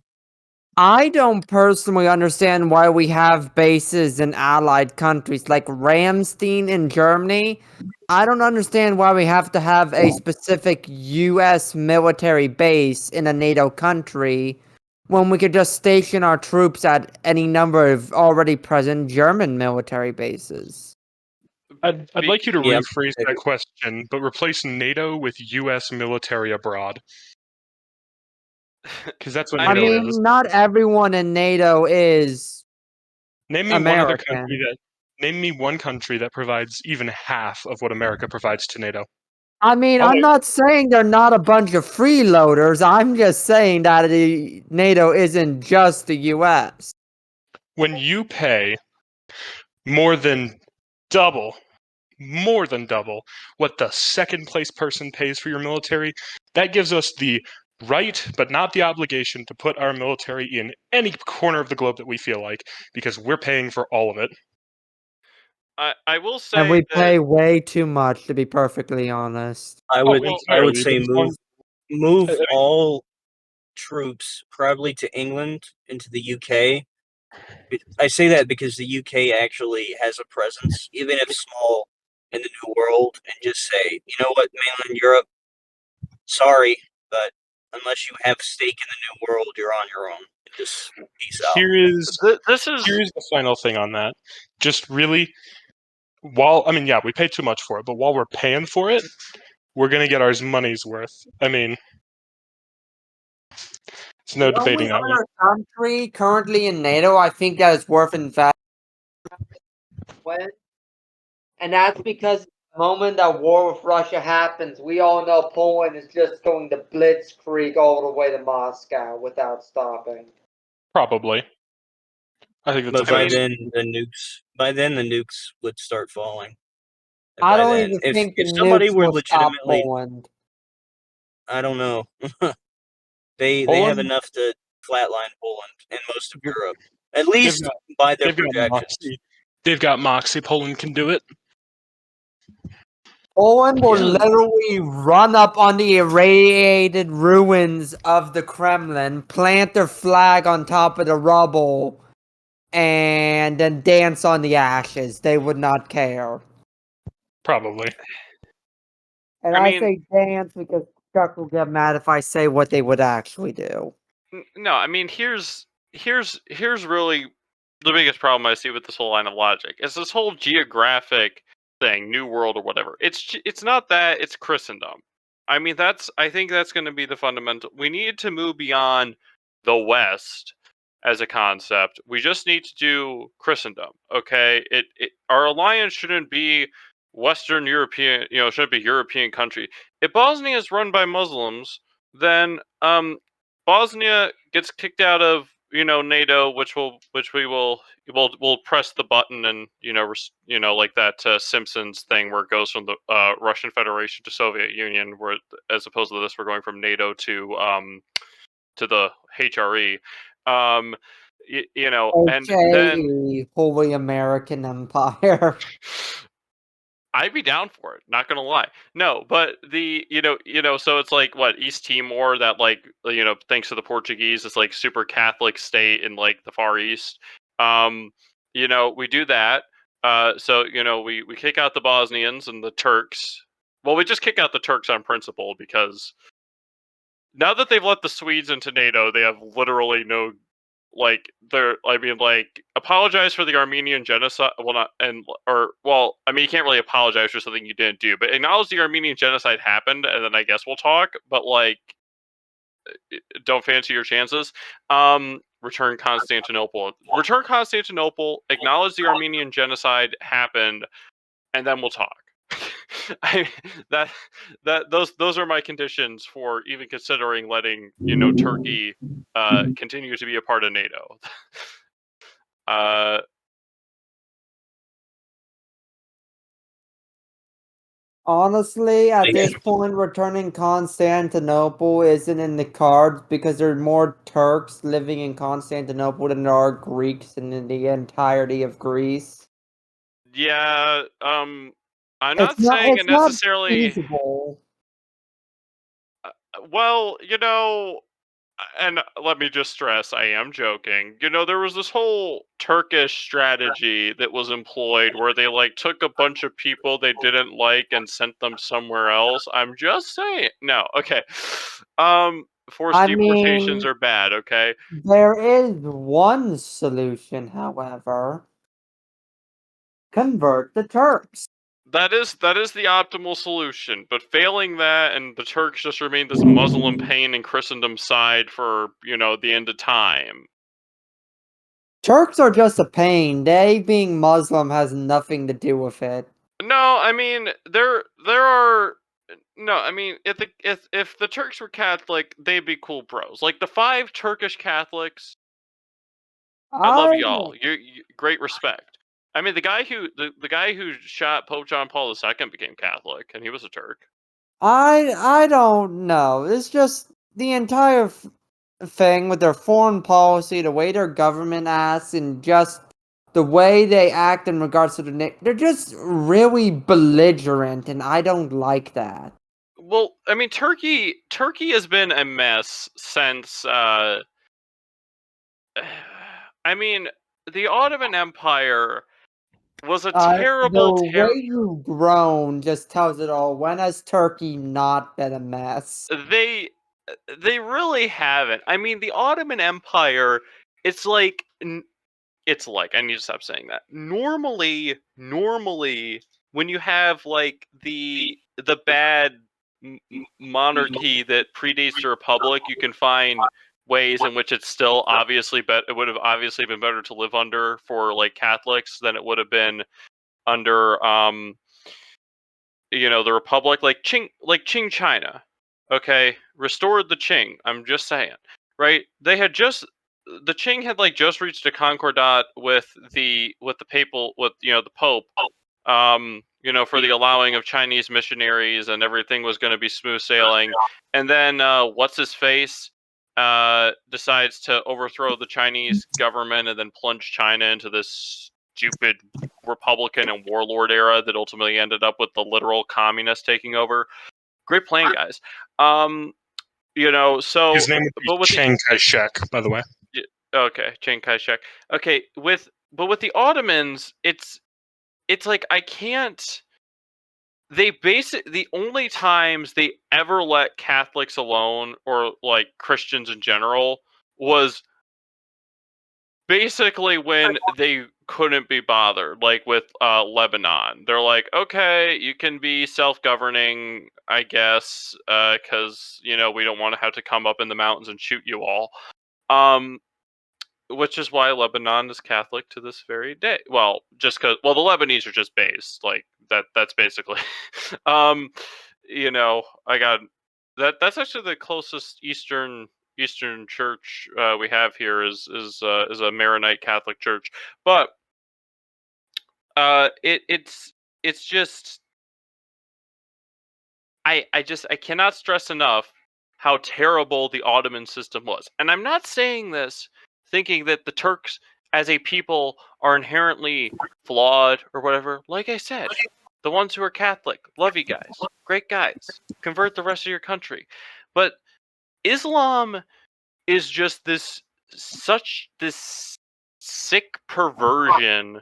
S3: I don't personally understand why we have bases in allied countries like Ramstein in Germany. I don't understand why we have to have a specific US military base in a NATO country when we could just station our troops at any number of already present German military bases.
S5: I'd like you to
S2: Yep.
S5: rephrase that question, but replace NATO with U.S. military abroad. Because that's what NATO is.
S3: Not everyone in NATO is
S5: Name me
S3: American.
S5: Name me one country that provides even half of what America provides to NATO.
S3: I'm not saying they're not a bunch of freeloaders. I'm just saying that NATO isn't just the U.S.
S5: When you pay more than double what the second place person pays for your military, that gives us the right, but not the obligation, to put our military in any corner of the globe that we feel like, because we're paying for all of it.
S1: I will say,
S3: and we pay way too much, to be perfectly honest.
S2: I would say move all troops probably to England, into the UK. I say that because the UK actually has a presence, even if small, in the New World, and just say, you know what, mainland Europe, sorry, but unless you have stake in the New World, you're on your own. Just peace out.
S5: Here's the final thing on that. Just really, we pay too much for it, but while we're paying for it, we're gonna get our money's worth. It's no debating that one.
S3: The only country currently in NATO I think that is worth investing with, and that's because the moment that war with Russia happens, we all know Poland is just going to blitzkrieg all the way to Moscow without stopping.
S5: Probably. I think that's.
S2: But by then the nukes would start falling. And
S3: I
S2: by
S3: don't
S2: then,
S3: even
S2: if
S3: think the
S2: somebody
S3: nukes
S2: were
S3: will stop
S2: legitimately,
S3: Poland.
S2: I don't know. They have enough to flatline Poland and most of Europe, at least by their projections.
S5: They've got moxie. Poland can do it.
S3: Poland will literally run up on the irradiated ruins of the Kremlin, plant their flag on top of the rubble, and then dance on the ashes. They would not care.
S5: Probably.
S3: And I say dance because Chuck will get mad if I say what they would actually do.
S1: No, here's really the biggest problem I see with this whole line of logic. Is this whole geographic thing, New World or whatever. It's not that, it's Christendom. I think that's going to be the fundamental. We need to move beyond the West as a concept. We just need to do Christendom. Okay, our alliance shouldn't be Western European. Shouldn't be European country. If Bosnia is run by Muslims, then Bosnia gets kicked out of NATO, which we will press the button and like that Simpsons thing where it goes from the Russian Federation to Soviet Union, where as opposed to this we're going from NATO to the HRE. And then
S3: Holy American Empire.
S1: I'd be down for it. Not gonna lie. No, but so it's like what East Timor that thanks to the Portuguese, it's like super Catholic state in like the Far East. We do that. So we kick out the Bosnians and the Turks. Well, we just kick out the Turks on principle because now that they've let the Swedes into NATO, they have literally no apologize for the Armenian genocide. Well, not you can't really apologize for something you didn't do, but acknowledge the Armenian genocide happened, and then I guess we'll talk. But don't fancy your chances. Return Constantinople. Return Constantinople. Acknowledge the Armenian genocide happened, and then we'll talk. Those are my conditions for even considering letting Turkey continue to be a part of NATO.
S3: Honestly, at this point, returning Constantinople isn't in the cards because there are more Turks living in Constantinople than there are Greeks in the entirety of Greece.
S1: Yeah, I'm not saying it necessarily.
S3: Not feasible.
S1: Well, and let me just stress, I am joking. There was this whole Turkish strategy that was employed where they took a bunch of people they didn't like and sent them somewhere else. I'm just saying. No, okay. Forced deportations are bad, okay?
S3: There is one solution, however. Convert the Turks.
S1: That is the optimal solution, but failing that, and the Turks just remain this Muslim pain in Christendom's side for, the end of time.
S3: Turks are just a pain. They being Muslim has nothing to do with it.
S1: No, I mean there are no. I mean if the Turks were Catholic, they'd be cool bros. Like the 5 Turkish Catholics. I love y'all. You great respect. I mean the guy who shot Pope John Paul II became Catholic, and he was a Turk.
S3: I don't know. It's just the entire thing with their foreign policy, the way their government acts, and just the way they act in regards to they're just really belligerent, and I don't like that.
S1: Well, I mean, Turkey has been a mess since. I mean, the Ottoman Empire was a terrible.
S3: The way you've grown just tells it all. When has Turkey not been a mess?
S1: They really haven't. I mean, the Ottoman Empire. It's like I need to stop saying that. Normally, when you have the bad monarchy that predates the republic, you can find ways in which it's still obviously it would have obviously been better to live under for Catholics than it would have been under the republic, like Qing China. Okay, restored the Qing. I'm just saying, right? The Qing had just reached a concordat with the papal, the Pope, for the allowing of Chinese missionaries, and everything was going to be smooth sailing. And then what's his face decides to overthrow the Chinese government and then plunge China into this stupid Republican and warlord era that ultimately ended up with the literal communists taking over. Great plan, guys. So
S5: his name would be Chiang Kai-shek, by the way.
S1: Okay, Chiang Kai-shek. Okay, with the Ottomans, it's like I can't. The only times they ever let Catholics alone, or Christians in general, was basically when they couldn't be bothered, with Lebanon. They're like, okay, you can be self-governing, I guess, because we don't want to have to come up in the mountains and shoot you all. Which is why Lebanon is Catholic to this very day. Well, just because the Lebanese are just based that's basically. I got that. That's actually the closest Eastern church we have here is a Maronite Catholic church, but it's just I cannot stress enough how terrible the Ottoman system was. And I'm not saying this thinking that the Turks as a people are inherently flawed or whatever. Like I said, The ones who are Catholic, love you guys, great guys. Convert the rest of your country. But Islam is just this sick perversion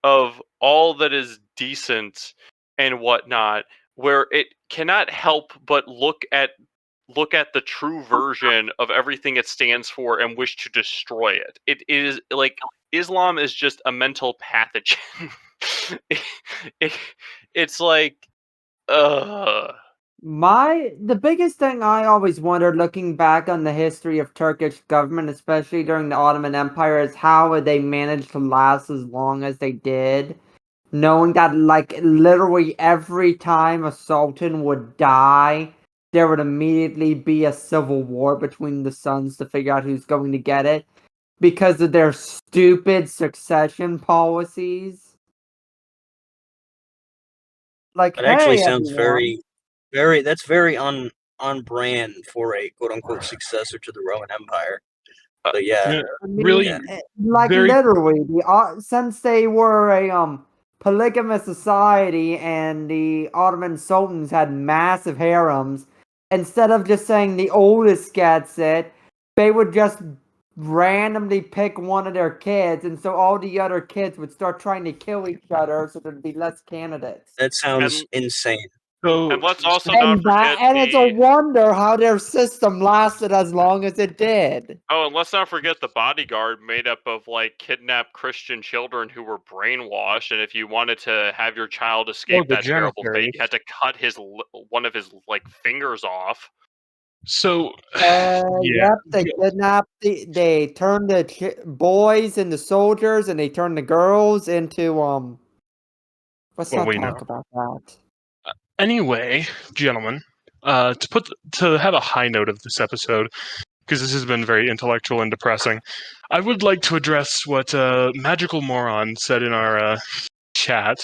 S1: of all that is decent and whatnot, where it cannot help but look at the true version of everything it stands for and wish to destroy it. It is like Islam is just a mental pathogen. It's like, ugh.
S3: The biggest thing I always wondered looking back on the history of Turkish government, especially during the Ottoman Empire, is how they managed to last as long as they did. Knowing that, like, literally every time a sultan would die, there would immediately be a civil war between the sons to figure out who's going to get it because of their stupid succession policies. Like,
S2: That actually
S3: hey,
S2: sounds
S3: everyone.
S2: that's very on brand for a quote unquote successor to the Roman Empire. But yeah,
S3: I mean,
S5: really,
S3: like
S5: very
S3: literally, since they were a polygamous society and the Ottoman sultans had massive harems, instead of just saying the oldest gets it, they would just randomly pick one of their kids, and so all the other kids would start trying to kill each other, so there'd be less candidates.
S2: that sounds insane.
S5: so.
S1: And let's also not forget
S3: It's a wonder how their system lasted as long as it did.
S1: Oh, and let's not forget the bodyguard made up of like kidnapped Christian children who were brainwashed, and if you wanted to have your child escape
S5: the
S1: that terrible fate,
S5: Janissaries.
S1: you had to cut one of his like fingers off.
S5: So,
S3: Yep, they kidnapped they turned the boys into soldiers, and they turned the girls into let's
S5: Well,
S3: not
S5: we
S3: talk
S5: know.
S3: about that.
S5: Anyway, gentlemen, to have a high note of this episode, because this has been very intellectual and depressing, I would like to address what Magical Moron said in our chat,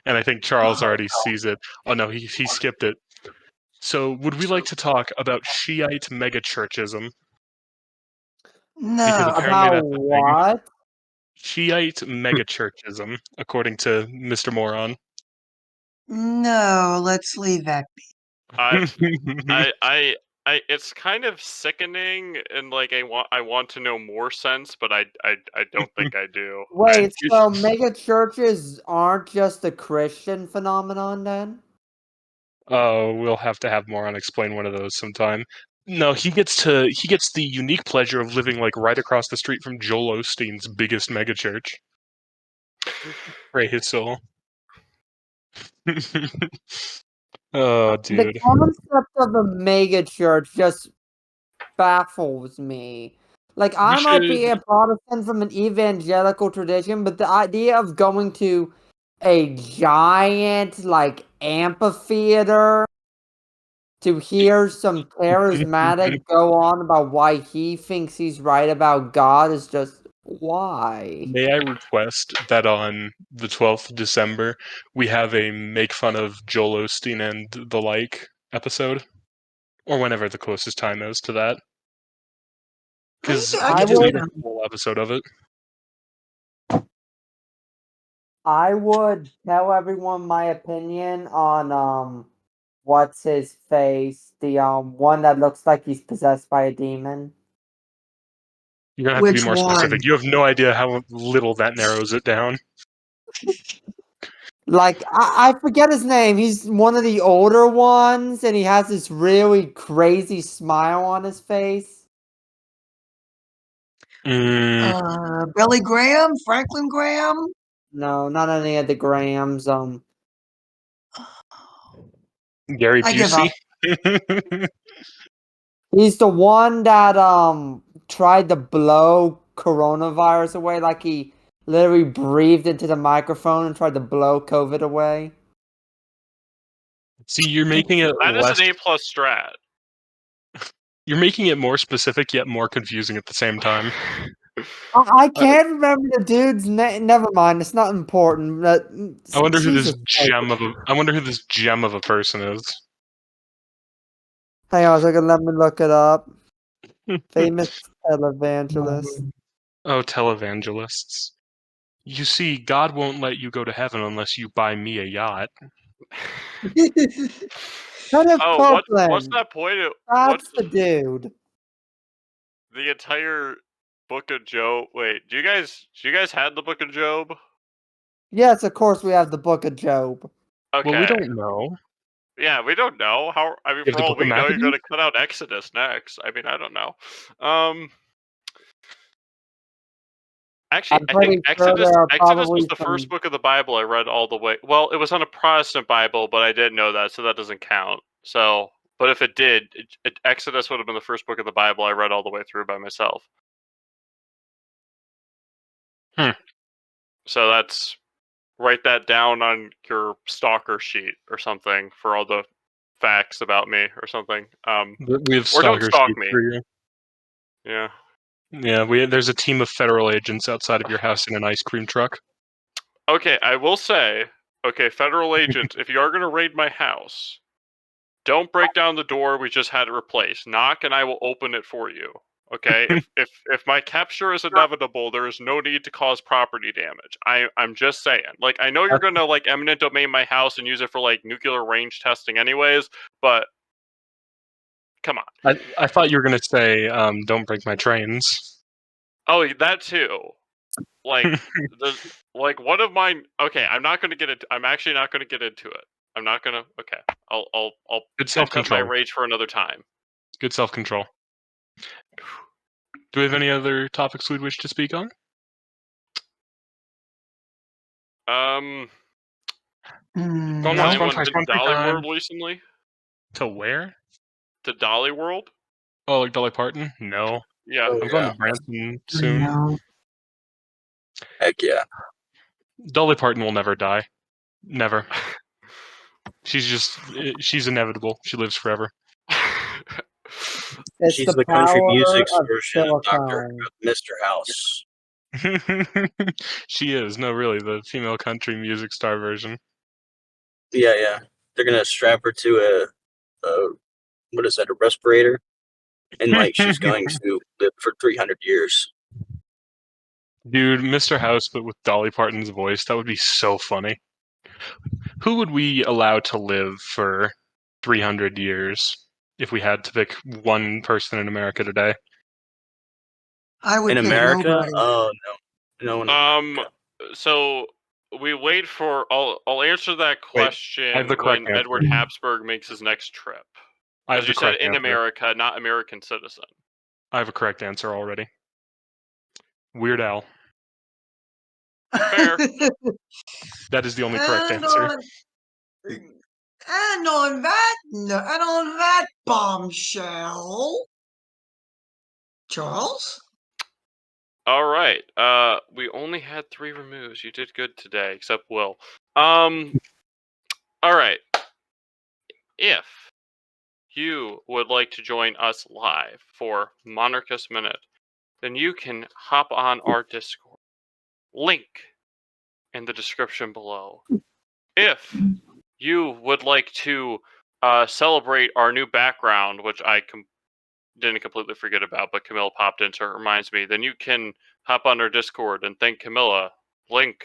S5: and I think Charles already sees it. Oh no, he skipped it. So, would we like to talk about Shiite megachurchism? Because
S4: No.
S5: apparently
S3: About
S5: that's a thing.
S3: what?
S5: Shiite megachurchism, according to Mr. Moron.
S4: No, let's leave that be.
S1: I it's kind of sickening, and like I want to know more sense, but I don't think I do.
S3: Wait, so mega churches aren't just a Christian phenomenon then?
S5: Oh, we'll have to have Moron explain one of those sometime. No, he gets the unique pleasure of living like right across the street from Joel Osteen's biggest megachurch. Pray his soul. Oh,
S3: The
S5: dude.
S3: concept of a mega church just baffles me. Like, I might be a Protestant from an evangelical tradition, but the idea of going to a giant, like, amphitheater to hear some charismatic go on about why he thinks he's right about God is just why.
S5: May I request that on the 12th of December we have a make fun of Joel Osteen and the like episode? Or whenever the closest time is to that. Because
S4: I
S5: we
S4: can
S5: just
S4: do
S5: need a
S4: that.
S5: whole episode of it.
S3: I would tell everyone my opinion on what's his face, the one that looks like he's possessed by a demon.
S5: You're gonna have to be
S4: Which
S5: more specific.
S4: one?
S5: You have no idea how little that narrows it down.
S3: Like, I forget his name. He's one of the older ones, and he has this really crazy smile on his face.
S4: Billy Graham? Franklin Graham?
S3: No, not any of the Grahams.
S5: Gary
S4: I give up.
S5: Busey.
S3: He's the one that tried to blow coronavirus away. Like, he literally breathed into the microphone and tried to blow COVID away.
S5: See, you're making it
S1: That is
S5: less.
S1: an A+ strat.
S5: You're making it more specific yet more confusing at the same time.
S3: I can't remember the dude's name. Never mind, it's not important.
S5: I wonder who
S3: Jesus
S5: this
S3: Christ.
S5: gem of a person is.
S3: Hang on a second, let me look it up. Famous televangelist.
S5: Oh, televangelists. You see, God won't let you go to heaven unless you buy me a yacht.
S3: Kenneth
S1: what's
S3: Copeland.
S1: that point?
S3: That's the dude.
S1: The entire Book of Job. Wait, do you guys have the Book of Job?
S3: Yes, of course we have the Book of Job.
S1: Okay.
S5: Well, we don't know.
S1: Yeah, we don't know how. I mean,
S5: You have
S1: for
S5: the
S1: all
S5: Book of
S1: we know, you're
S5: Maccabees?
S1: going to cut out Exodus next. I mean, I don't know. Actually,
S3: I'm
S1: I think
S3: pretty sure there are
S1: Exodus was
S3: probably
S1: the
S3: some.
S1: first book of the Bible I read all the way. Well, it was on a Protestant Bible, but I didn't know that, so that doesn't count. So, but if it did, Exodus would have been the first book of the Bible I read all the way through by myself. So that's write that down on your stalker sheet or something for all the facts about me or something.
S5: We have
S1: Or don't
S5: stalker
S1: stalk
S5: sheets
S1: me.
S5: for you.
S1: Yeah.
S5: Yeah, there's a team of federal agents outside of your house in an ice cream truck.
S1: Okay, I will say, federal agents, if you are going to raid my house, don't break down the door we just had it replaced. Knock and I will open it for you. Okay? if my capture is inevitable, there is no need to cause property damage. I'm just saying. Like, I know you're gonna like eminent domain my house and use it for like nuclear range testing anyways, but come on.
S5: I thought you were gonna say, don't break my trains.
S1: Oh, that too. Like one of mine. Okay, I'm not gonna get it. I'm actually not gonna get into it. I'm not gonna. Okay, I'll
S5: Good
S1: pent up my
S5: self-control.
S1: rage for another time.
S5: Good self-control. Do we have any other topics we'd wish to speak on?
S1: Has
S5: No.
S1: anyone been to Dolly World recently?
S5: To where?
S1: To Dolly World?
S5: Oh, like Dolly Parton? No.
S1: Yeah.
S2: Oh,
S5: I'm going to Branson soon.
S3: No.
S2: Heck yeah.
S5: Dolly Parton will never die. Never. She's inevitable. She lives forever.
S3: It's
S2: She's
S3: the
S2: the country
S3: power
S2: music's
S3: of
S2: version of
S3: silicone.
S2: Mr. House.
S5: She is. No, really, the female country music star version.
S2: Yeah. They're gonna strap her to a what is that, a respirator? And like she's going to live for 300 years.
S5: Dude, Mr. House, but with Dolly Parton's voice, that would be so funny. Who would we allow to live for 300 years if we had to pick one person in America today?
S4: I would
S2: In
S4: pick
S2: America?
S4: nobody.
S2: Oh no. In America.
S1: So we wait for. I'll answer that question
S5: I have the correct
S1: when Edward
S5: answer.
S1: Habsburg makes his next trip.
S5: I have
S1: Because
S5: the
S1: you said
S5: correct
S1: in
S5: answer.
S1: America, not American citizen.
S5: I have a correct answer already. Weird Al.
S1: Fair.
S5: That is the only correct answer.
S4: And on that bombshell, Charles.
S1: All right. We only had 3 removes. You did good today, except Will. All right. If you would like to join us live for Monarchist Minute, then you can hop on our Discord. Link in the description below. If you would like to celebrate our new background, which I didn't completely forget about, but Camilla popped in, so it reminds me, then you can hop on our Discord and thank Camilla. Link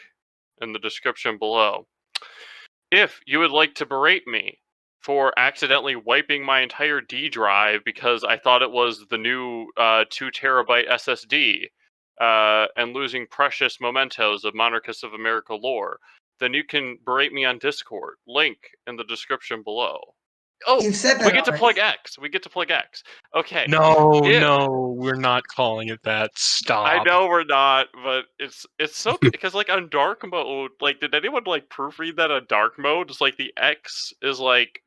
S1: in the description below. If you would like to berate me for accidentally wiping my entire D drive because I thought it was the new 2 terabyte SSD and losing precious mementos of Monarchists of America lore, then you can berate me on Discord. Link in the description below. Oh,
S4: You've said that
S1: we get to
S4: already.
S1: plug X. Okay.
S5: No, we're not calling it that. Stop.
S1: I know we're not, but it's so because like on dark mode, like did anyone like proofread that on dark mode? It's like the X is like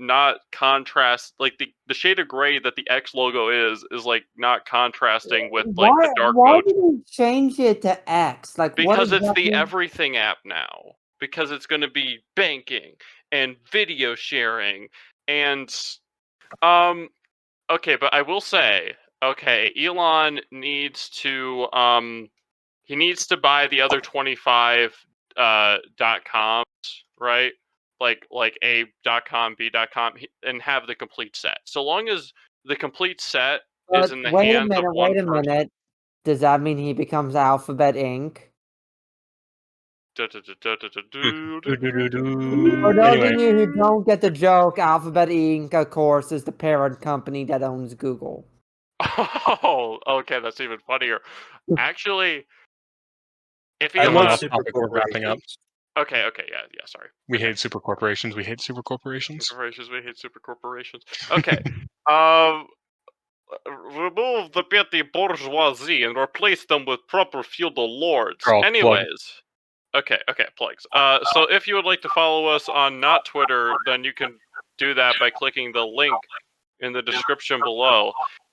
S1: not contrast, like the shade of gray that the X logo is like not contrasting with like the dark
S3: Why
S1: mode
S3: did you change it to X? Like what
S1: because it's
S3: exactly?
S1: the everything app now. Because it's going to be banking and video sharing and okay, but I will say, okay, Elon needs to he needs to buy the other 25 .coms, right? Like A.com, B.com, and have the complete set. So long as the complete set is in the hands of one person.
S3: Wait a minute. Does that mean he becomes Alphabet Inc.? For
S5: Do-do-do-do-do-do.
S3: those
S5: Anyway,
S3: of you who don't get the joke, Alphabet Inc., of course, is the parent company that owns Google.
S1: Oh, okay, that's even funnier. Actually, if
S2: I
S1: you
S2: love
S1: want,
S2: super
S5: we're wrapping up.
S2: corporations.
S1: okay, yeah, sorry.
S5: We
S1: Okay.
S5: hate super corporations. We hate super corporations.
S1: Corporations, we hate super corporations. Okay, um, remove the petty bourgeoisie and replace them with proper feudal lords.
S5: Carl, plug.
S1: Anyways, okay, plugs. So if you would like to follow us on not Twitter, then you can do that by clicking the link in the description below.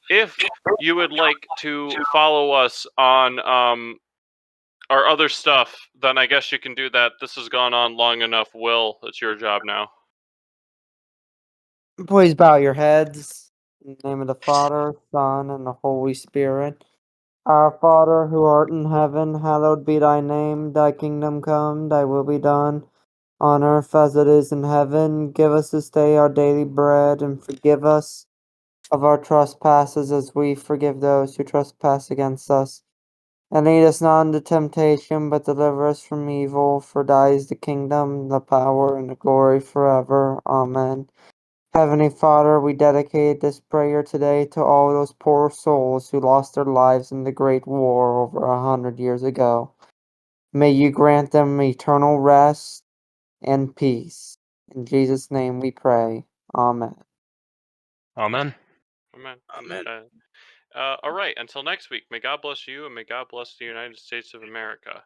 S1: If you would like to follow us on our other stuff, then I guess you can do that. This has gone on long enough. Will, it's your job now.
S3: Please bow your heads. In the name of the Father, Son, and the Holy Spirit. Our Father, who art in heaven, hallowed be thy name. Thy kingdom come, thy will be done, on earth as it is in heaven. Give us this day our daily bread, and forgive us of our trespasses as we forgive those who trespass against us. And lead us not into temptation, but deliver us from evil. For thine is the kingdom, the power, and the glory forever. Amen. Heavenly Father, we dedicate this prayer today to all those poor souls who lost their lives in the Great War over 100 years ago. May you grant them eternal rest and peace. In Jesus' name we pray. Amen.
S5: Amen.
S1: Amen.
S2: Amen.
S1: All right. Until next week. May God bless you, and may God bless the United States of America.